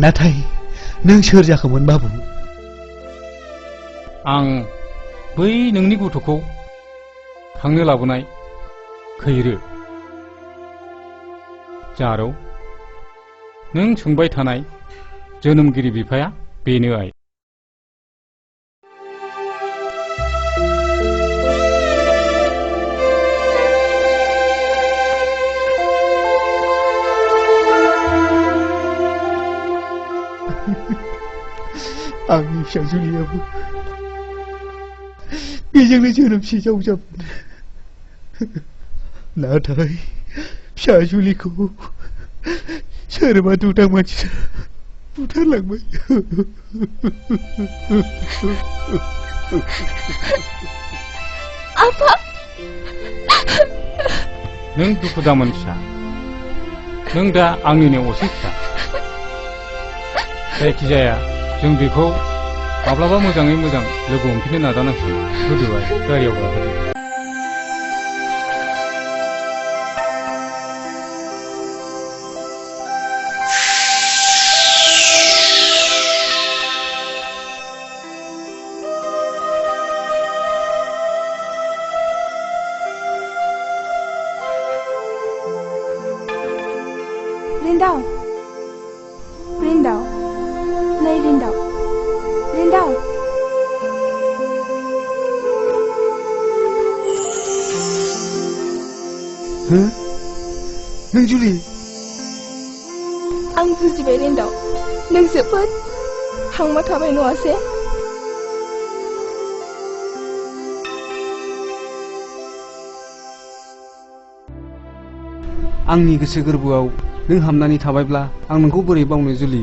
नाथाय नों सोर जाखोमोन बाबु? आं बै नोंनि गथ'खौ खांनो लाबोनाय खैरो। जारौ, नों सोंबाय थानाय जोनोमगिरि बिफाया बेनो आइ। आंनि फिसा जुलियाबो बेजोंनो जोनोमसे जावजाबोन। नाथाय फिसा जुलिखौ सोरबा दुथां मानसिया बुथारलांबाय। आफा, नों दुखु दामोन फिसा। नों दा आंनिनो असे फिसा। जायखिजाया जों बेखौ माब्लाबा मोजाङै मोजां लोगो हमफिननो नाजानांसिगोन। गोदोहाय गारियाव गाखोदो। Rindaw, Rindaw, नै Rindaw, Rindaw. नों जुलि? आं बुजिबाय Rindaw, नों जोबोद हांमा थाबाय नङासे? आंनि गोसो गोरबोआव नों हाबनानै थाबायब्ला आं नोंखौ बोरै बावनो जुलि?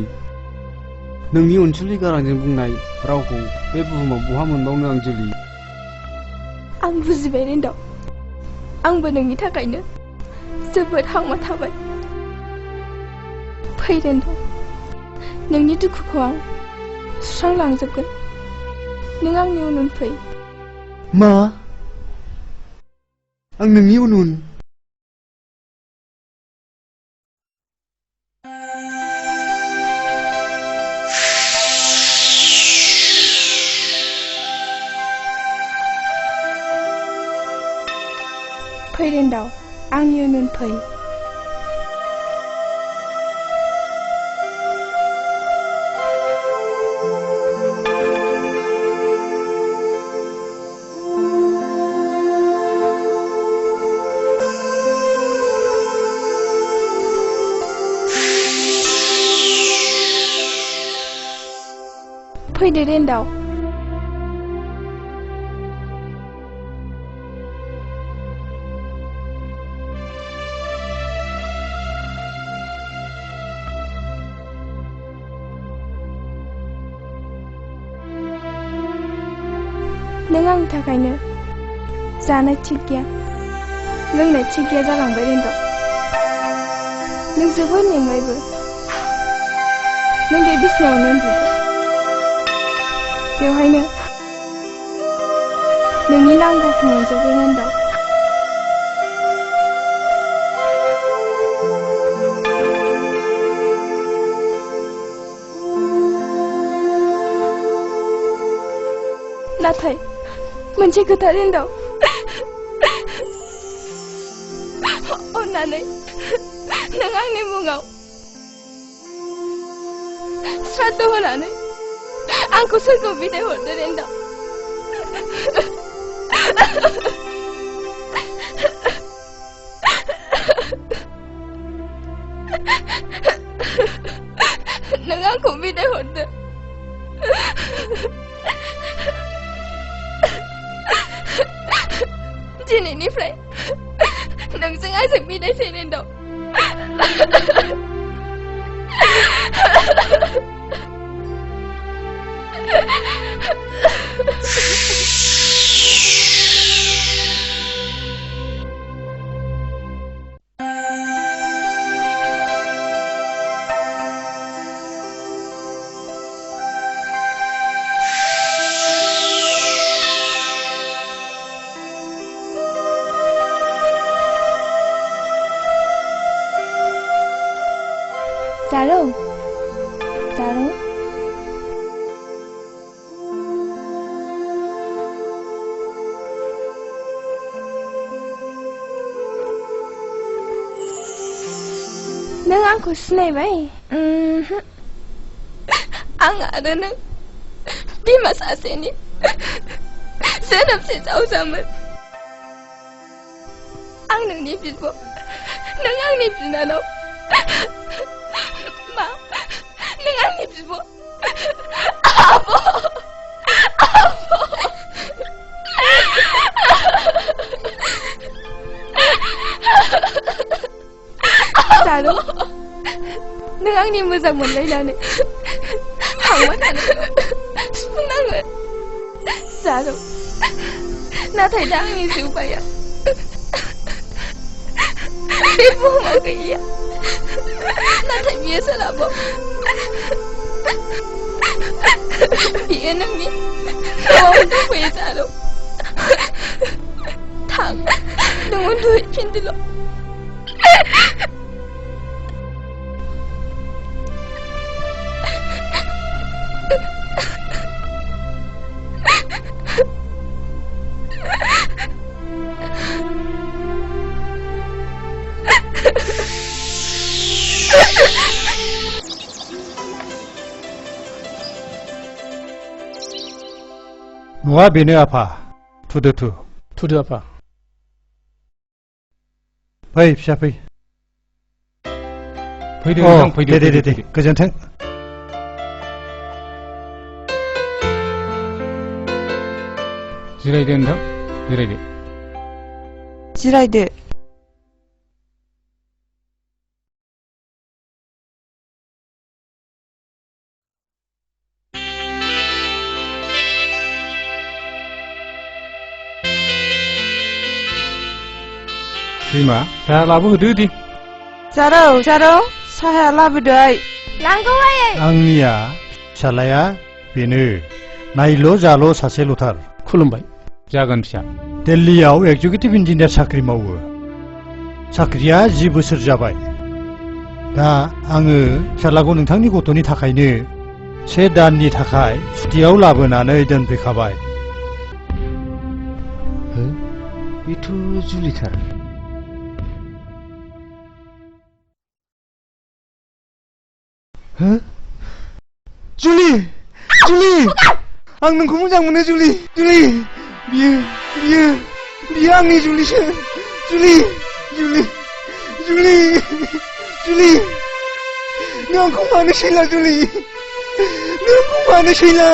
नोंनि अनसुलि गारांजों बुंनाय रावखौ बे बुहुमाव बहा मोनबावनो आं जुलि? आं बुजिबाय Rindaw, आंबो नोंनि थाखायनो जोबोद हांमा थाबाय। फै Rindaw, नोंनि दुखुखौ आं सुस्रांलांजोबगोन। नों आंनि उन उन फै। मा? आं नोंनि उन उन? फै Rindaw, आंनि उन उन फै। फैदो Rindaw। नों आंनि थाखायनो जानाय थिग गैया, लोंनाय थिग गैया जालांबाय Rindaw। नों जोबोद मेंबायबो। नों बे बिसिनायावनो उन्दुदो। बेवहायनो नोंनि नांगौखौ मोनजोबगोन Rindaw। नाथाय मोनसे खोथा हिनजाव अन्नानै नों आंनि मुङाव श्राद्ध होनानै आंखौ सोरगोआव बिदाय हरदो हिनजाव नों आंखौ बिदाय हरदो दिनैनिफ्राय नोंजों आंजों बिदायसै हिनजाव जारौ जारौ नों आंखौ सिनायबाय आं आरो नों बिमा सासेनि जोनोमसे जावजामोन आं नोंनि बिब' नों आंनि बिनानाव मा नों आंनि बिब' आब' जारौ नों आंनि मोजां मोनलायनानै हांमा थानो सुफुंनांगोन जारौ नाथाय दा आंनि जोबाया बे बुहुमाव गैया नाथाय बियो सोलाबाव बियो नोंनि न'आव दंफैयो जारौ थां नों उन्दुहैफिनदोल' न'आ बेनो आफा थुदो थुदो आफा फै फिसा फै फैदो नोंथां फैदो दे गोजोन्थों जिरायदो नोंथां जिरायदो जिरायदो बिमा साहा लाबोहोदो दे जारौ साहाया लाबोदों लांगौ आयै आंनिया फिसालाया बेनो नायल' जाल' सासेल'थार खुलुमबाय जागोन फिसा दिल्लीयाव एक्जिकिउटिभ इन्जिनियार साख्रि मावो साख्रिया 10 बोसोर जाबाय दा आङो फिसालाखौ नोंथांनि गथ'नि थाखायनो 1 दाननि थाखाय सुटियाव लाबोनानै दोनफैखाबाय बेथ' जुलिथार जुलि आं नोंखौ मोजां मोनो जुलि बियो आंनि जुलिसो जुलि नों आंखौ मानो सैला जुलि नों आंखौ मानो सैला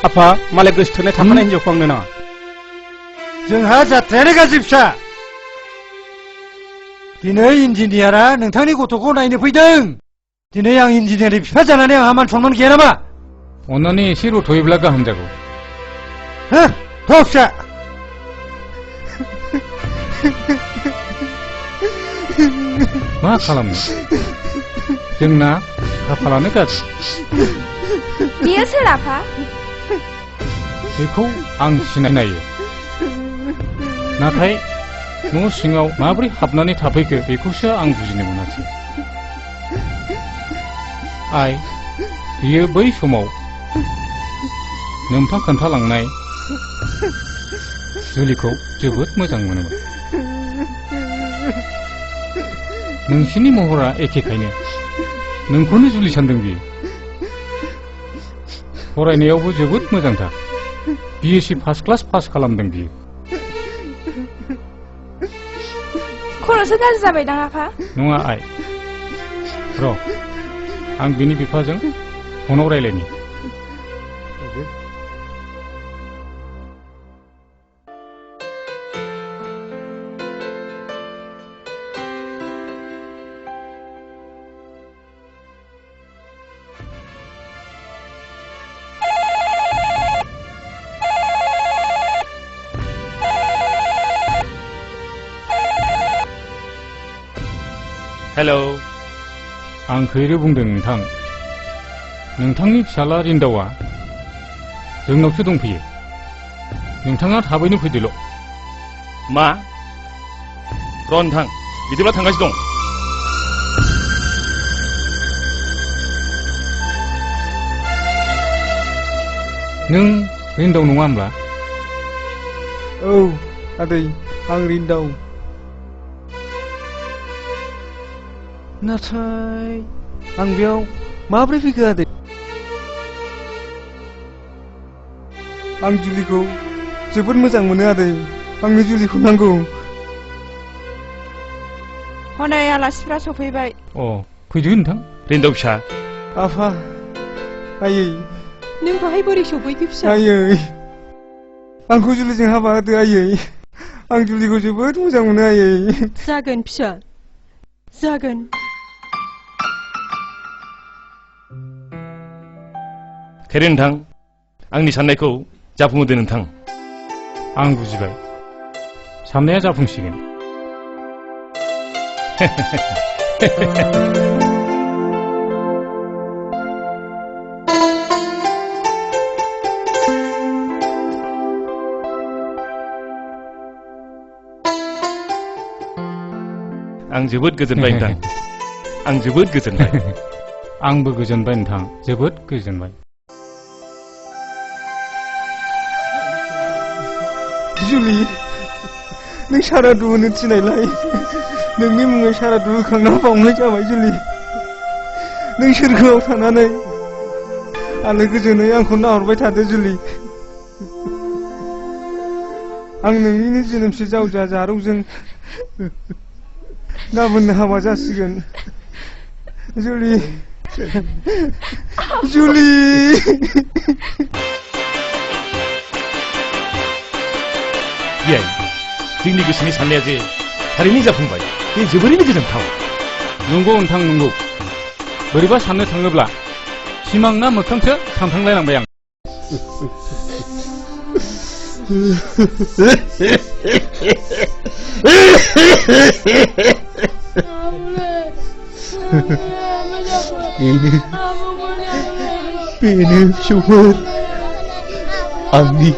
आफा मालाय गोसो थोनाय थाखानाय हिनजावखौ आंनो नाङा जोंहा जाथ्रायानो गाज्रि फिसा दिनै इन्जिनियारा नोंथांनि गथ'खौ नायनो फैदों दिनै आं इन्जिनियारनि बिफा जानानै आंहा मान सनमान गैया नामा अन्नानै एसे रथ'योब्ला गाहाम जागौ फिसा मा खालामनो जोंना खाफालानो गाज्रि बियो सोर आफा बेखौ आं सिनायो नाथाय न' सिङाव माबोरै हाबनानै थाफैखो बेखौसो आं बुजिनो मोनासै आइ बियो बै समाव नोंथां खोन्थालांनाय जुलिखौ जोबोद मोजां मोनोमोन। नोंसिनि महरा एखेखायनो नोंखौनो जुलि सानदों बियो। फरायनायावबो जोबोद मोजांथार। BSc फार्स्ट क्लास पास खालामदों बियो। खर'सो गाज्रि जाबाय दां आफा। नङा आइ, र' आं बिनि बिफाजों फनाव रायलायनि। हेलौ, आं खैरो बुंदों नोंथां। नोंथांनि फिसाला रिन्दावा जोंनावसो दंफैयो। नोंथाङा थाबैनो फैदोल'। मा? र' नोंथां, बिदिब्ला थांगासिनो दं। नों रिन्दाव नङा होमब्ला? औ आदै, आं रिन्दाव। नाथाय आं बेयाव माब्रै फैखो आदै? आं जुलिखौ जोबोद मोजां मोनो आदै। आंनो जुलिखौ नांगौ। हनै आलासिफ्रा सफैबाय। अ, फैदो नोंथां। रिन्दाव फिसा। आफा, आयै। नों बाहाय बोरै सफैखो फिसा? आयै, आंखौ जुलिजों हाबा होदो आयै। आं जुलिखौ जोबोद मोजां मोनो आयै। जागोन फिसा, जागोन। खेरे नोंथां, आंनि साननायखौ जाफुंहोदो नोंथां। आं बुजिबाय। साननाया जाफुंसिगोन। आं जोबोद गोजोनबाय नोंथां। आं जोबोद गोजोनबाय। आंबो गोजोनबाय नोंथां, जोबोद गोजोनबाय। जुलि, नों सारादु होनो थिनायलाय नोंनि मुङै सारादु होखांना बावनाय जाबाय जुलि। नों सोरगोआव थानानै आलो गोजोनै आंखौ नाहरबाय थादो जुलि। आं नोंनिनो जोनोमसे जावजा जारौजों गाबोननो हाबा जासिगोन। जुलि, जुलि। बियाय, जोंनि गोसोनि साननाया जे थारैनो जाफुंबाय, बे जोबोरैनो गोजोनथाव। नंगौ नोंथां, नंगौ। बोरैबा साननो थाङोब्ला सिमांना मोगथांसो सानफ्लांलायलांबाय आं। बेनो फिसौफोर, आंनि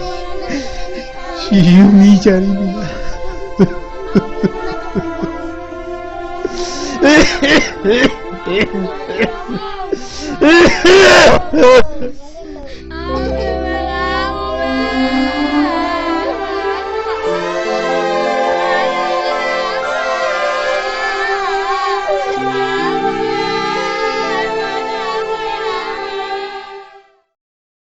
जिउनि जारिमिना।